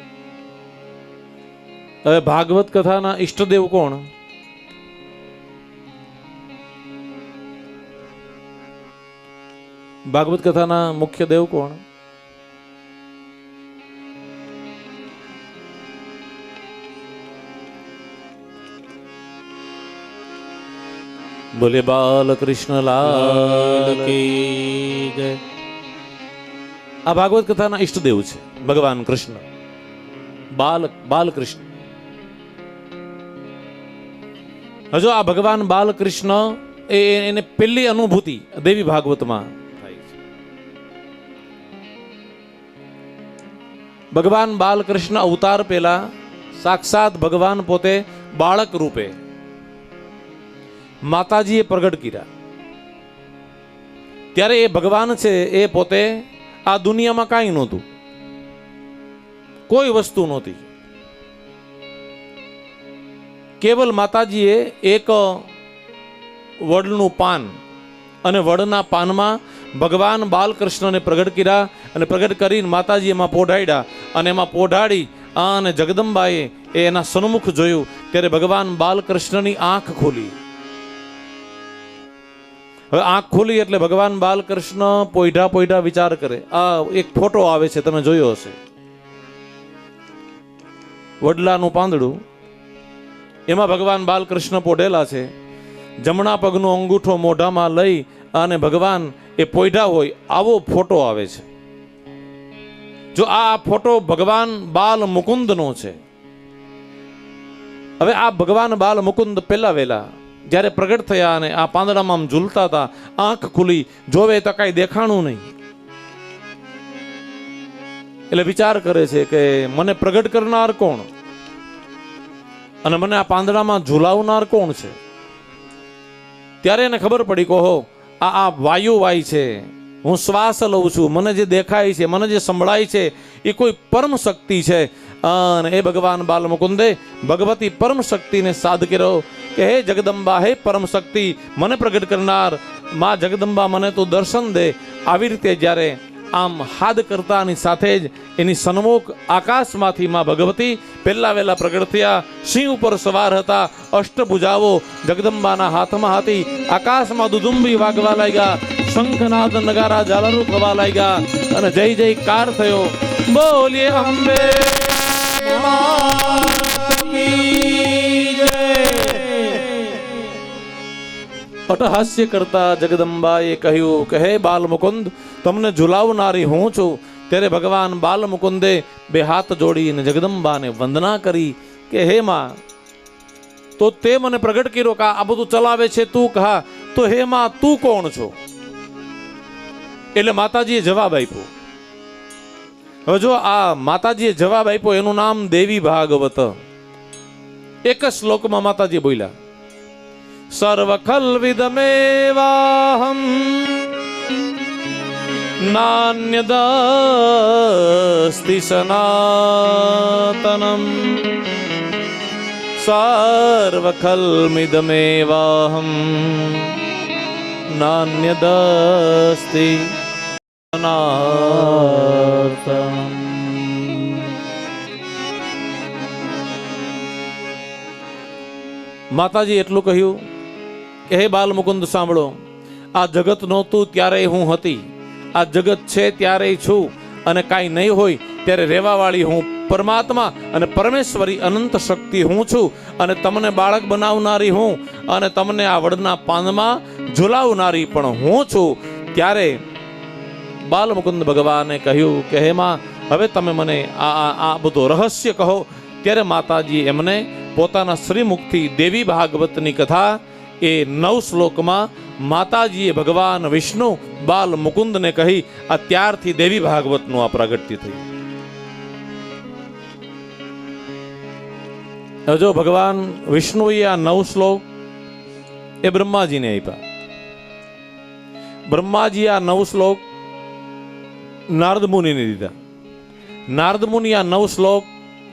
હવે ભાગવત કથાના ઈષ્ટદેવ કોણ? ભાગવત કથાના મુખ્ય દેવ કોણ? બોલે બાલકૃષ્ણ લાલ કી જય. આ ભાગવત કથાના ઈષ્ટદેવ છે ભગવાન કૃષ્ણ, બાલકૃષ્ણ. હજુ આ ભગવાન બાલકૃષ્ણ એને પહેલી અનુભૂતિ દેવી ભાગવતમાં થાય છે. ભગવાન બાલકૃષ્ણ અવતાર પહેલા સાક્ષાત ભગવાન પોતે બાળક રૂપે માતાજીએ પ્રગટ કર્યા. ત્યારે એ ભગવાન છે એ પોતે આ દુનિયામાં કાંઈ નહોતું, કોઈ વસ્તુ નહોતી. કેવલ માતાજીએ એક વડનું પાન અને વડના પાનમાં ભગવાન બાલકૃષ્ણને પ્રગટ કર્યા અને પ્રગટ કરીને માતાજી એમાં પોઢાડ્યા અને એમાં પોઢાડી અને જગદંબાએ એના સન્મુખ જોયું ત્યારે ભગવાન બાલકૃષ્ણની આંખ ખોલી. હવે આંખ ખોલી એટલે ભગવાન બાલકૃષ્ણ પોઈઢા વિચાર કરે. આ એક ફોટો આવે છે, તમે જોયો હશે, વડલાનું પાંદડું, એમાં ભગવાન બાલકૃષ્ણ પોઢેલા છે. જમણા પગનો અંગૂઠો મોઢામાં લઈ અને ભગવાન એ પોઈઢા હોય આવો ફોટો આવે છે. જો આ ફોટો ભગવાન બાલ મુકુંદનો છે. હવે આ ભગવાન બાલ મુકુંદ પહેલા વેલા જ્યારે પ્રગટ થયા અને આ પાંદડામાં આમ ઝૂલતા હતા, આંખ ખુલી, જોવે તો કાંઈ દેખાણું નહીં. એટલે વિચાર કરે છે કે મને પ્રગટ કરનાર કોણ અને મને આ પાંદડામાં ઝૂલાવનાર કોણ છે? ત્યારે એને ખબર પડી કે ઓહો, આ વાયુ વાય છે, હું શ્વાસ લઉં છું, મને જે દેખાય છે, મને જે સંભળાય છે એ કોઈ પરમ શક્તિ છે. અને એ ભગવાન બાલ મુકુંદે ભગવતી પરમ શક્તિને સાધ કર્યો કે હે જગદંબા, હે પરમ શક્તિ, મને પ્રગટ કરનાર માં જગદંબા, મને તું દર્શન દે. આવી રીતે જ્યારે આમ હાદ કરતાની સાથે જ એની સન્મુખ આકાશમાંથી માં ભગવતી પહેલા વહેલા પ્રગટ થયા. સિંહ ઉપર સવાર હતા, અષ્ટભુજાઓ જગદંબાના હાથમાં હતી. આકાશમાં દુદુંબી વાગવા લાગ્યા, શંખનાદ નગારા ઝાલરો થવા લાગ્યા અને જય જયકાર થયો. બોલીએ અંબે અટહાસ્ય કરતા જગદંબાએ કહ્યું કે હે બાલ મુકુંદ, તમને ઝુલાવનારી હું છું. ત્યારે ભગવાન બાલ મુકુંદે બે હાથ જોડીને જગદંબાને વંદના કરી કે હે માં, તો તે મને પ્રગટ કર્યો કે આ બધું ચલાવે છે તું, કહા તો હે માં તું કોણ છો? એટલે માતાજીએ જવાબ આપ્યો. હવે જો આ માતાજીએ જવાબ આપ્યો એનું નામ દેવી ભાગવત. એક જ શ્લોકમાં માતાજી બોલ્યા, સર્વખલ્વિદમેવાહમ નાન્યદસ્તિ સનાતનમ સર્વખલ્મિદમેવાહમ નાન્યદસ્તિ સનાતનમ. માતાજી એટલું કહ્યું કે હે બાલ મુકુંદ સાંભળો, આ જગત નહોતું ત્યારે હું હતી, આ જગત છે ત્યારે છું, અને કાંઈ નહીં હોય ત્યારે રહેવાવાળી હું પરમાત્મા અને પરમેશ્વરી અનંત શક્તિ હું છું, અને તમને બાળક બનાવનારી હું, અને તમને આ વડના પાનમાં ઝુલાવનારી પણ હું છું. ત્યારે બાલ મુકુંદ ભગવાને કહ્યું કે હે માં, હવે તમે મને આ બધું રહસ્ય કહો. ત્યારે માતાજી એમને પોતાના શ્રીમુખથી દેવી ભાગવતની કથા એ 9 શ્લોકમાં માતાજીએ ભગવાન વિષ્ણુ બાલ મુકુંદને કહી. આ ત્યારથી દેવી ભાગવતનું આ પ્રાગટ્ય થયું. જો ભગવાન વિષ્ણુએ આ 9 શ્લોક એ બ્રહ્માજીને આપ્યા. બ્રહ્માજી આ 9 શ્લોક નારદ મુનિને દીધા. નારદ મુનિ આ 9 શ્લોક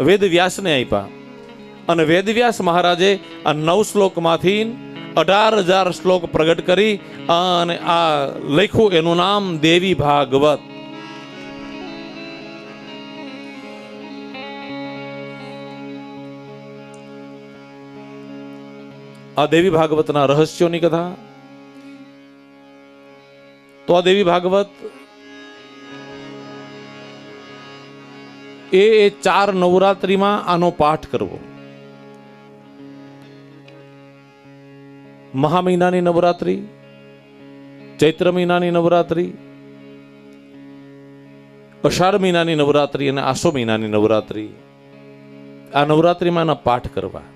વેદ વ્યાસને આપ્યા અને વેદવ્યાસ મહારાજે આ 9 શ્લોકમાંથી 18,000 શ્લોક પ્રગટ કરી અને આ લખ્યું, એનું નામ દેવી ભાગવત. આ દેવી ભાગવતના રહસ્યોની કથા. તો આ દેવી ભાગવત એ 4 નવરાત્રિમાં આનો પાઠ કરવો. મહા મહિનાની નવરાત્રિ, ચૈત્ર મહિનાની નવરાત્રિ, અષાઢ મહિનાની નવરાત્રિ અને આસો મહિનાની નવરાત્રિ. આ નવરાત્રિમાં એના પાઠ કરવા.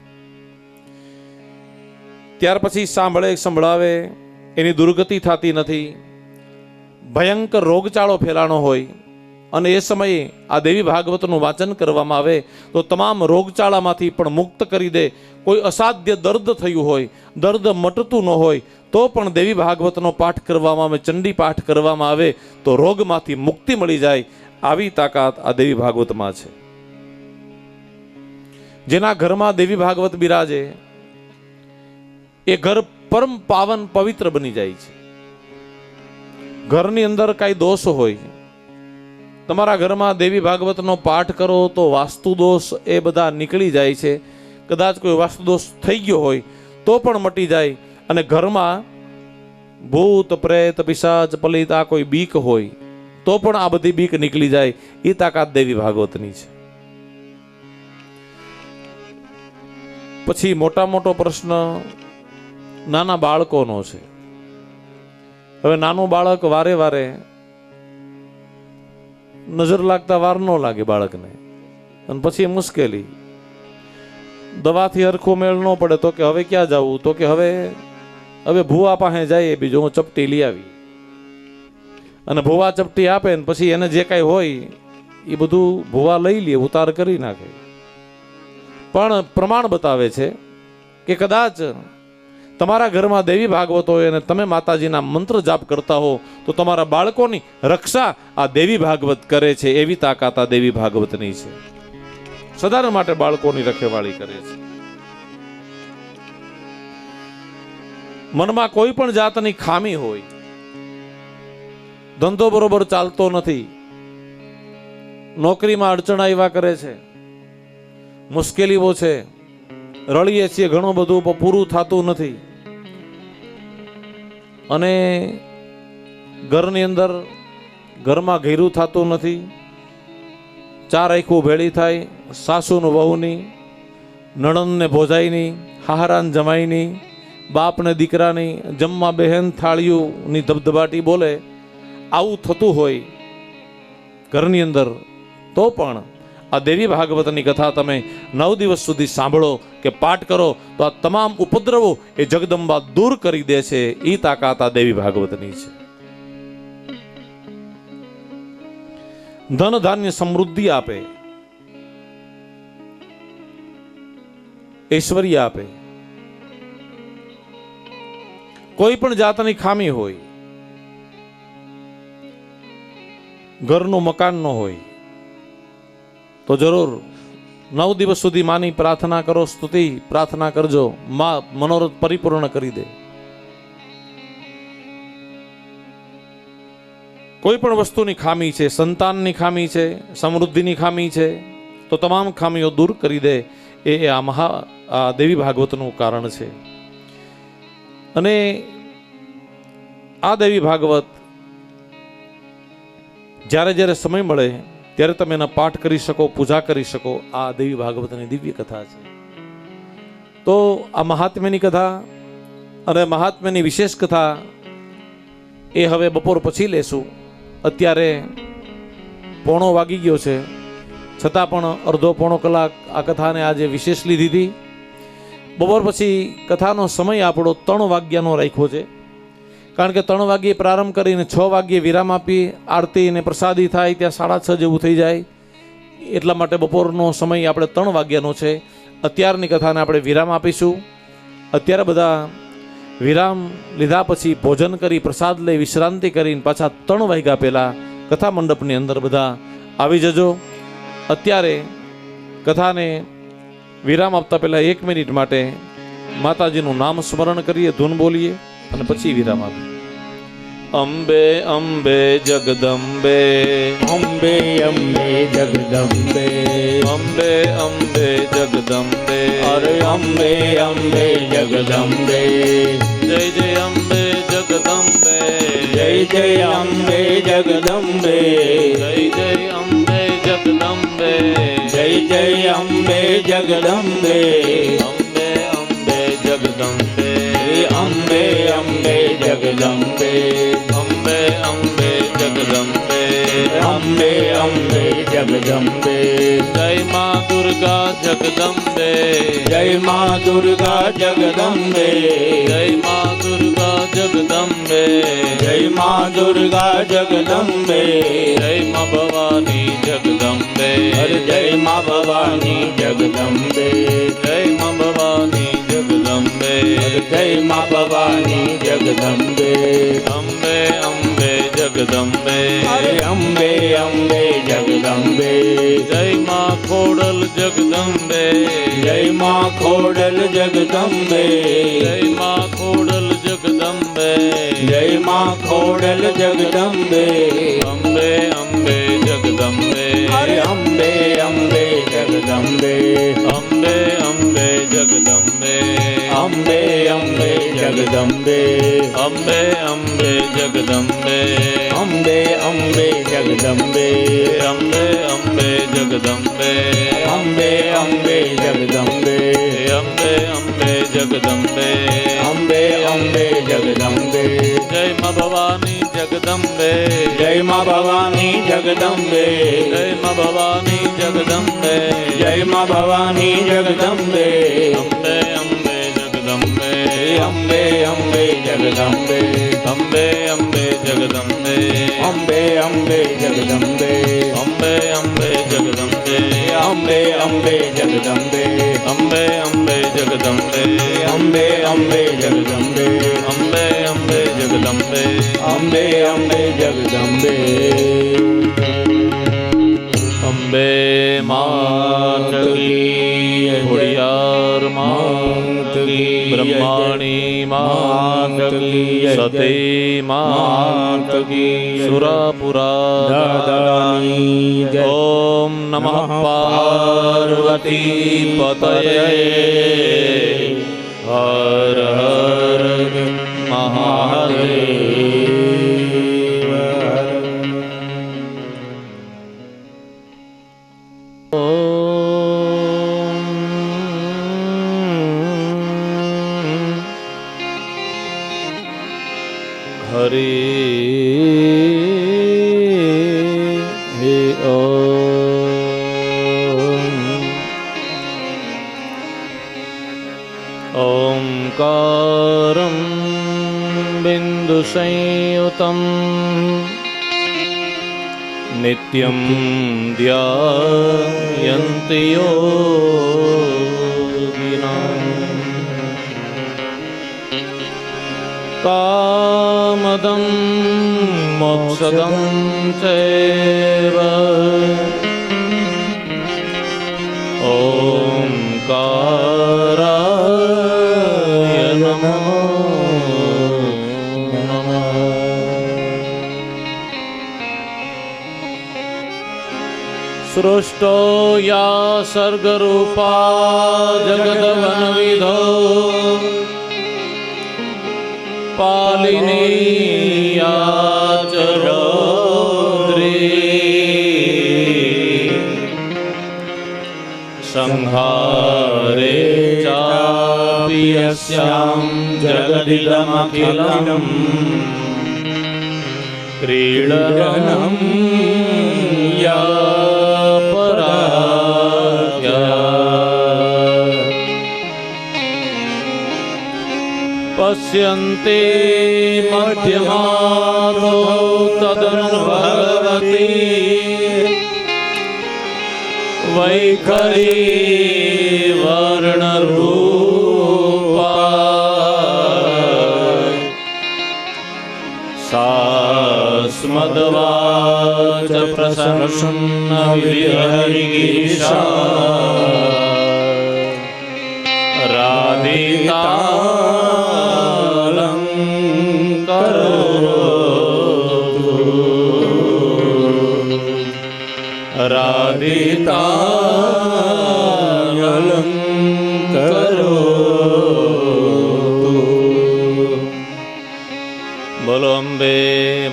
ત્યાર પછી સાંભળે સંભળાવે, એની દુર્ગતિ થતી નથી, ભયંકર રોગચાળો ફેલાણો હોય અને એ સમયે આ દેવી ભાગવતનું વાંચન કરવામાં આવે તો તમામ રોગચાળામાંથી પણ મુક્ત કરી દે. કોઈ અસાધ્ય દર્દ થયું હોય, દર્દ મટતું ન હોય તો પણ દેવી ભાગવતનો પાઠ કરવામાં આવે, ચંડી પાઠ કરવામાં આવે તો રોગમાંથી મુક્તિ મળી જાય. આવી તાકાત આ દેવી ભાગવતમાં છે. જેના ઘરમાં દેવી ભાગવત બિરાજે એ ઘર પરમ પાવન પવિત્ર બની જાય છે. ઘરની અંદર કાંઈ દોષ હોય, તમારા ઘરમાં દેવી ભાગવતનો પાઠ કરો તો વાસ્તુ દોષ એ બધા નીકળી જાય છે. કદાચ કોઈ વાસ્તુ દોષ થઈ ગયો હોય તો પણ મટી જાય. અને ઘરમાં ભૂત પ્રેત પિશાચ પલિત આ કોઈ બીક હોય તો પણ આ બધી બીક નીકળી જાય. એ તાકાત દેવી ભાગવતની છે. પછી મોટો પ્રશ્ન નાના બાળકોનો છે. હવે નાનું બાળક વારે વારે નજર લાગતા વાર ન લાગે બાળકને, અને પછી મુશ્કેલી, દવાથી હરખો મેળ ન પડે તો કે હવે ક્યાં જવું, તો કે હવે ભૂવા પાસે જાય, બીજો હું ચપટી લઈ આવી. અને ભૂવા ચપટી આપે ને પછી એને જે કાંઈ હોય એ બધું ભૂવા લઈ લે, ઉતાર કરી નાખે. પણ પ્રમાણ બતાવે છે કે કદાચ તમારા ઘરમાં દેવી ભાગવત હોય અને તમે માતાજીના મંત્ર જાપ કરતા હો તો તમારા બાળકોની રક્ષા આ દેવી ભાગવત કરે છે. એવી તાકાત આ દેવી ભાગવતની છે. સદાને માટે બાળકોની રખેવાળી કરે છે. મનમાં કોઈ પણ જાતની ખામી હોય, ધંધો બરોબર ચાલતો નથી, નોકરીમાં અડચણ આવ્યા કરે છે, મુશ્કેલીઓ છે, રળીએ છીએ ઘણું બધું પણ પૂરું થતું નથી, અને ઘરની અંદર ઘરમાં ઘેરું થતું નથી, 4 આંખું ભેળી થાય, સાસુનું વહુની, નણંદને ભોજાઈની, હાહરાન જમાઈની, બાપને દીકરાની, જમવા બહેન થાળીઓની ધબધબાટી બોલે, આવું થતું હોય ઘરની અંદર તો પણ આ દેવી ભાગવતની કથા તમે 9 દિવસ સુધી સાંભળો કે પાઠ કરો તો આ તમામ ઉપદ્રવો એ જગદંબા દૂર કરી દે છે. એ તાકાત આ દેવી ભાગવતની છે. ધન ધાન્ય સમૃદ્ધિ આપે, ઐશ્વર્ય આપે. કોઈ પણ જાતની ખામી હોય, ઘરનું મકાન ન હોય તો જરૂર 9 દિવસ સુધી માની પ્રાર્થના કરો, સ્તુતિ પ્રાર્થના કરજો, માં મનોરથ પરિપૂર્ણ કરી દે. કોઈ પણ વસ્તુની ખામી છે, સંતાનની ખામી છે, સમૃદ્ધિની ખામી છે તો તમામ ખામીઓ દૂર કરી દે. એ આ દેવી ભાગવતનું કારણ છે. અને આ દેવી ભાગવત જ્યારે જ્યારે સમય મળે ત્યારે તમે એના પાઠ કરી શકો, પૂજા કરી શકો. આ દેવી ભાગવતની દિવ્ય કથા છે. તો આ મહાત્મ્યની કથા અને મહાત્મ્યની વિશેષ કથા એ હવે બપોર પછી લેશું. અત્યારે 1:15 વાગી ગયો છે, છતાં પણ અડધો પોણો કલાક આ કથાને આજે વિશેષ લીધી હતી. બપોર પછી કથાનો સમય આપણો 3 વાગ્યાનો રાખ્યો છે, કારણ કે 3 વાગ્યે પ્રારંભ કરીને 6 વાગ્યે વિરામ આપી આરતી અને પ્રસાદી થાય ત્યાં 6:30 જેવું થઈ જાય. એટલા માટે બપોરનો સમય આપણે 3 વાગ્યાનો છે. અત્યારની કથાને આપણે વિરામ આપીશું. અત્યારે બધા વિરામ લીધા પછી ભોજન કરી, પ્રસાદ લઈ, વિશ્રાંતિ કરીને પાછા 3 વાગ્યા પહેલા કથા મંડપની અંદર બધા આવી જજો. અત્યારે કથાને વિરામ આપતા પહેલા 1 મિનિટ માટે માતાજીનું નામ સ્મરણ કરીએ, ધૂન બોલીએ અને પછી વિરામ આપીએ. અંબે અંબે જગદંબે અંબે અંબે જગદંબે અંબે અંબે જગદંબે અરે અંબે અંબે જગદંબે જય જય અંબે જગદંબે જય જય અંબે જગદંબે જય જય અંબે જગદંબે જય જય અંબે જગદંબે અંબે અંબે જગદંબે અંબે અંબે જગદંબે અંબે અંબે જગદંબે અંબે અંબે જગદંબે જય માં દુર્ગા જગદંબે જય માં દુર્ગા જગદંબે જય માં દુર્ગા જગદંબે જય માં દુર્ગા જગદંબે જય માં ભવાની જગદંબે હર જય માં ભવાની જગદંબે જય માં ભવાની જગદંબે હર જય માં ભવાની જગદંબે અંબે અંબે જગદંબે હરે અંબે અંબે જગદંબે જય માં ખોડલ જગદંબે જય માં ખોડલ જગદંબે જય માં ખોડલ જગદંબે જય માં ખોડલ જગદંબે અંબે અંબે જગદંબે હરે અંબે અંબે જગદંબે અંબે અંબે જગદંબે અંબે અંબે જગદંબે અંબે અંબે જગદંબે અંબે અંબે જગદંબે અંબે અંબે જગદંબે અંબે અંબે જગદંબે અંબે અંબે જગદંબે અંબે અંબે જગદંબે જય માં ભવાની જગદંબે જય માં ભવાની જગદંબે જય માં ભવાની જગદંબે જય માં ભવાની જગદંબે અંબે અંબે જગદંબે અંબે અંબે જગદંબે અંબે અંબે જગદંબે અંબે અંબે જગદંબે અંબે અંબે જગદંબે અંબે અંબે જગદંબે અંબે અંબે જગદંબે અંબે અંબે જગદંબે અંબે અંબે જગદંબે અંબે અંબે જગદંબે અંબે માત કી ખોડિયાર માત કી બ્રહ્માણી માત કી સતી માત કી સુરાપુરા દાદાની જય ઓમ નમઃ પાર્વતી પતયે હર હર મહાદેવ હરે હે ઓમકારં બિંદુસંયુતં નિત્યં ધ્યાયન્તિ યોગિનાં કામદં મોક્ષદં ચૈવ ઓમકારાય નમો નમઃ સૃષ્ટો યા સર્ગરૂપા જગદવનવિધો પાલિની યાચરોદ્રી સંહારે ચાપિયસ્યાં જગદિદમખિલં ક્રીડનં યા પરાજ્ઞા પશ્યન્તે મધ્યમાતો તદનુ ભગવતી વૈખરી વર્ણરૂપા સાસ્મદ્વાચ પ્રસન્ન વિહરિગીષા રાધિકા આરાધિતા અલંકરો બોલો અંબે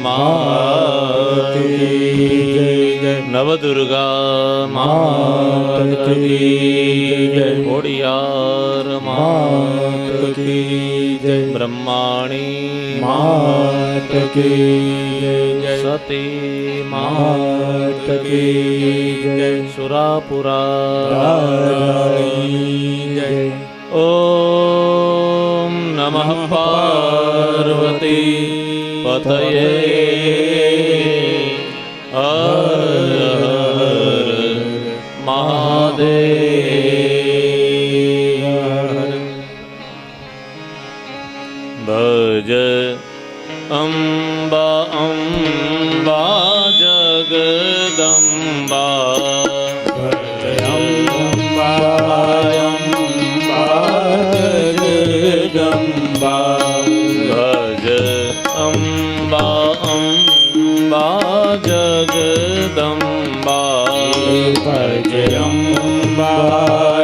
માત કી નવદુર્ગા માત કી ખોડિયાર માત કી બ્રહ્માણી માત કી સતી માત કી સુરાપુરા જય ઓમ નમઃ પાર્વતી પતયે હર હર મહાદેવ ભજ અંબા અંબા જગદંબા ભજ અંબા અંબા જગદંબા ભજ અંબા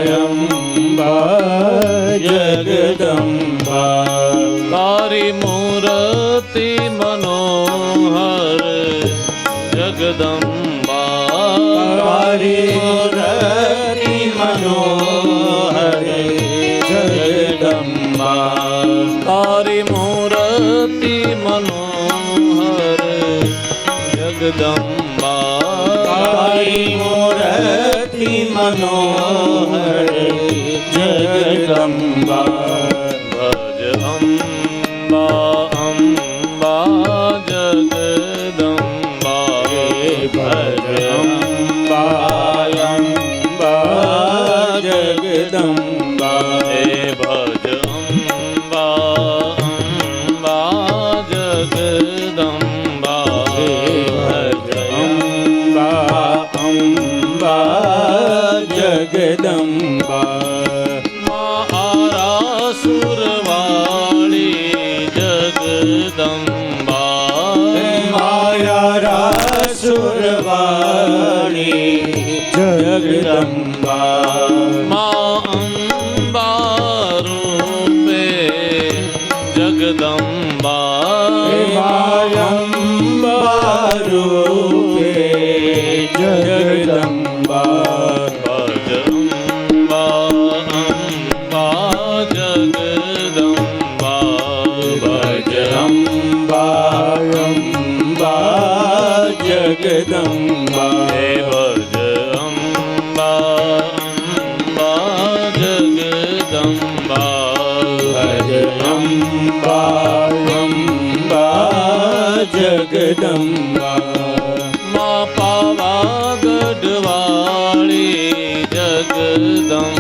અંબા જગદંબા તારી મૂર્તિ મનોહર જગદંબા તારી મૂર્તિ મનોહર જગદંબા તારી મૂર્તિ મનોહર જગદંબા તારી મૂર્તિ મનોહર જગદંબા ભજ અંબા અંબા જગદંબા ભજ અંબા અંબા જગદંબા હે ભજ અંબા અંબા જગદંબા ભજ અંબા અંબા જગદંબા સુરવાળી જગદંબા માયા સુરવાણી જગદંબા મા અંબા રૂપે જગદંબા માયંબા રૂપે જગદંબા ભજ અંબા અંબા જગદંબા ભજ અંબા અંબા જગદંબા હે ભજ અંબા અંબા જગદંબા ભજ અંબા અંબા જગદંબા મા પાવાગઢવાળી જગદંબા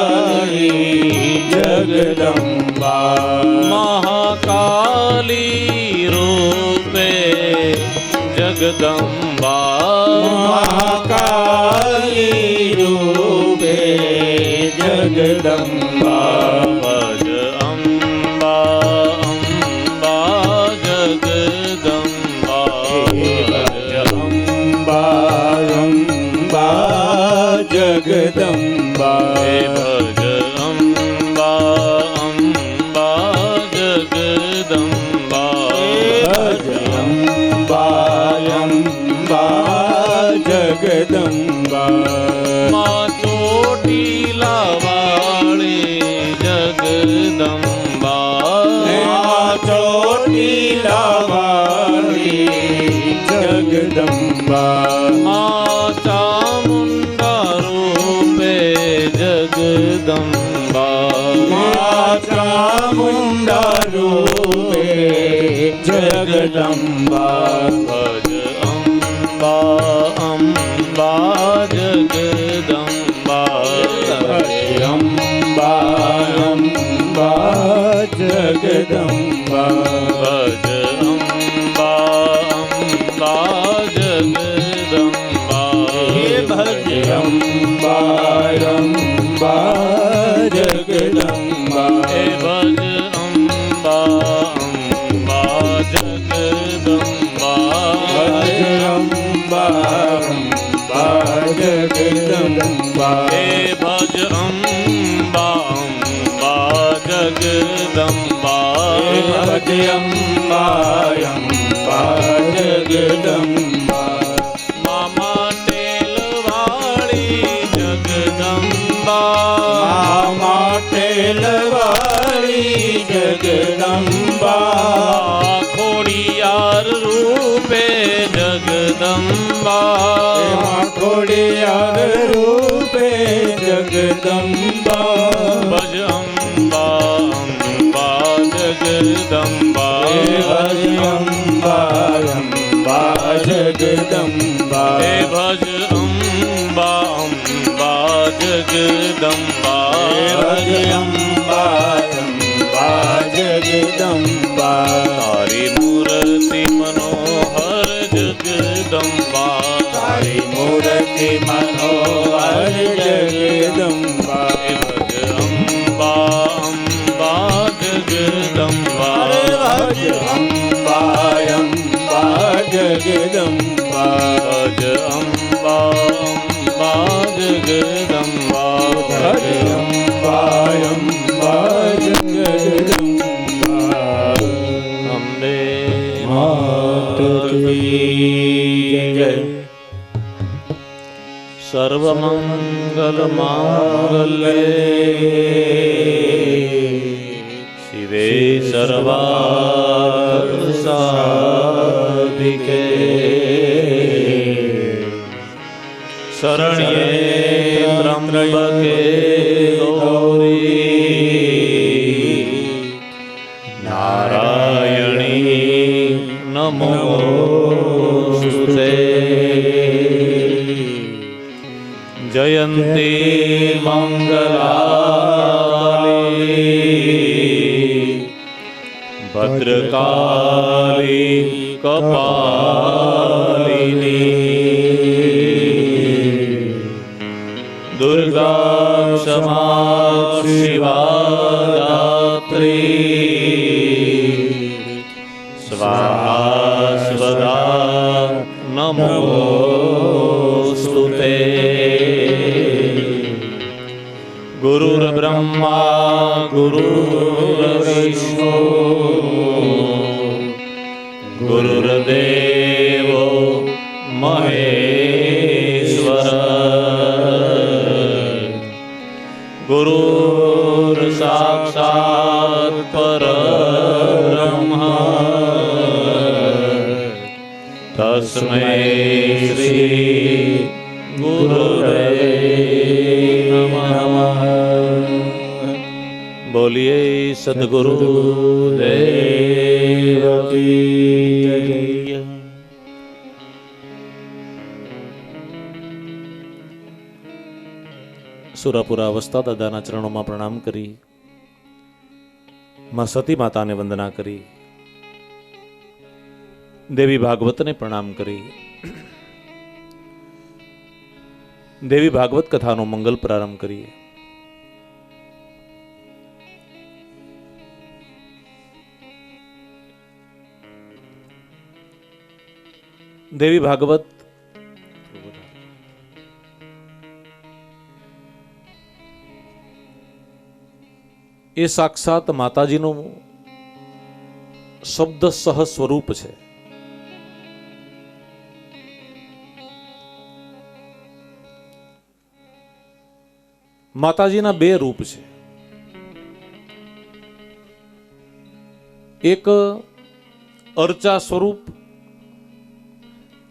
પાવાગઢવાળી જગદંબા મહાકાલી રૂપે જગદંબા મહાકાલી રૂપે જગદંબા ભજ અંબા અંબા જગદંબા ભજ અંબા અંબા જગદંબા હે ભજ અંબા અંબા જગદંબા ભજ અંબા અંબા જગદંબા મા ચોટીલા વાળી જગદંબા ચોટીલા વાળી જગદંબા મા ચામુંડા રૂપે જગદંબા ચામુંડા રૂપે જગદંબા ભજ અંબા અંબા જગદંબા ભજ અંબા અંબા જગદંબા ભજ અંબા અંબા જગદંબા ભજ અંબા અંબા જગદંબા હે ભજ અંબા અંબા જગદંબા ભજ અંબા અંબા જગદંબા હે ભજ અંબા અંબા જગદંબા ભજ અંબા અંબા જગદંબા મામા ટેલવાળી જગદંબા મામા ટેલવાળી જગદંબા ખોડિયાર રૂપે જગદંબા ખોડિયાર રૂપે જગદંબા ભજ અંબા અંબા જગદંબા ભજ અંબા અંબા જગદંબા હે ભજ અંબા અંબા જગદંબા ભજ અંબા અંબા જગદંબા તારી મૂર્તિ મનોહર જગદંબા તારી મૂર્તિ મનોહર જગદંબા હે ભજ અંબા અંબા જગદંબા ભજ અંબા અંબા જગદંબા ભજ અંબા અંબા જગદંબા ભજ અંબા અંબા જગદંબા અંબે માત કી જય સર્વમંગલ માંગલ્યે શિવે સર્વાર્થ સાધિકે શરણ્યે ત્રંબકે ગૌરી નારાયણી નમોસ્તુતે જયંતી મંગલાકાલી ભદ્રકાલી કપાલિની દુર્ગા ક્ષમા શિવા દાત્રી સ્વાહા સ્વદા નમોસ્તુતે ગુરુર્બ્રહ્મા ગુરુર્વિષ્ણુ ગુરુર્દેવો મહેશ્વર ગુરુર સાક્ષાત પરબ્રહ્મ તસ્મૈ શ્રી ગુરુવે નમઃ બોલીએ સદગુરુ દેવ કી જય સુરાપુરા અવસ્થા દાદાના ચરણોમાં પ્રણામ કરી માં સતી માતાને વંદના કરી દેવી ભાગવતને પ્રણામ કરી દેવી ભાગવત કથાનો મંગલ પ્રારંભ કરીએ. દેવી ભાગવત એ સાક્ષાત માતાજીનું શબ્દ સહ સ્વરૂપ છે. માતાજીના બે રૂપ છે. એક અર્ચા સ્વરૂપ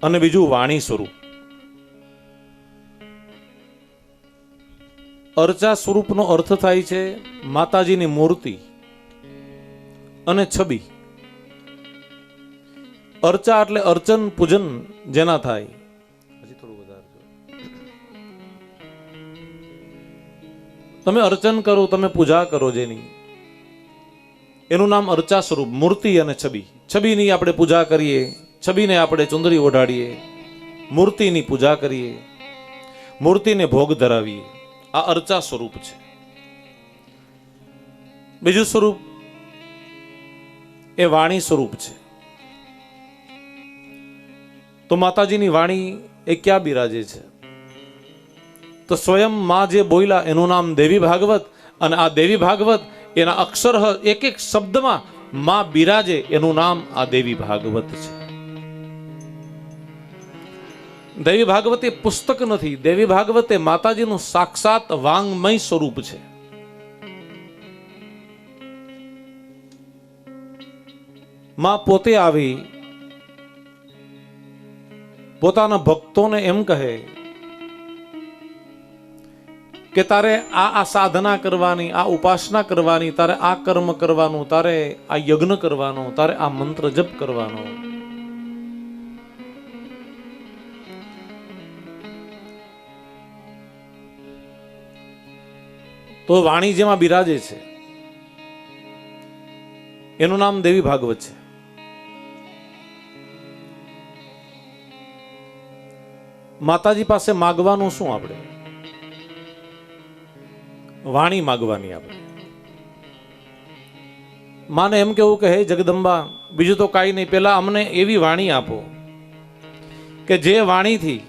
અને બીજું વાણી સ્વરૂપ. અર્ચા સ્વરૂપનો અર્થ થાય છે માતાજીની મૂર્તિ અને છબી. અર્ચા એટલે અર્ચન પૂજન જેના થાય. હજી થોડું વધારજો. તમે અર્ચન કરો, તમે પૂજા કરો જેની, એનું નામ અર્ચા સ્વરૂપ. મૂર્તિ અને છબી. છબીની આપણે પૂજા કરીએ, છબીને આપણે ચુંદડી ઓઢાડીએ, મૂર્તિની પૂજા કરીએ, મૂર્તિને ભોગ ધરાવીએ. આ અર્ચા સ્વરૂપ છે. બીજું સ્વરૂપ એ વાણી સ્વરૂપ છે. તો માતાજીની વાણી એ ક્યાં બિરાજે છે? તો સ્વયં માં જે બોલ્યા એનું નામ દેવી ભાગવત, અને આ દેવી ભાગવત એના અક્ષર એક એક શબ્દમાં માં બિરાજે એનું નામ આ દેવી ભાગવત છે. દેવી ભાગવત એ પુસ્તક નથી, દેવી ભાગવત એ માતાજીનું સાક્ષાત વાંગમય સ્વરૂપ છે. માં પોતે આવી પોતાના ભક્તોને એમ કહે કે તારે આ સાધના કરવાની, આ ઉપાસના કરવાની, તારે આ કર્મ કરવાનું, તારે આ યજ્ઞ કરવાનો, તારે આ મંત્ર જપ કરવાનો. તો વાણી જેમાં બિરાજે છે એનું નામ દેવી ભાગવત છે. માતાજી પાસે માગવાનું શું? આપણે વાણી માગવાની. આપણે માને એમ કેવું કે હે જગદંબા, બીજું તો કાંઈ નહીં, પેલા અમને એવી વાણી આપો કે જે વાણીથી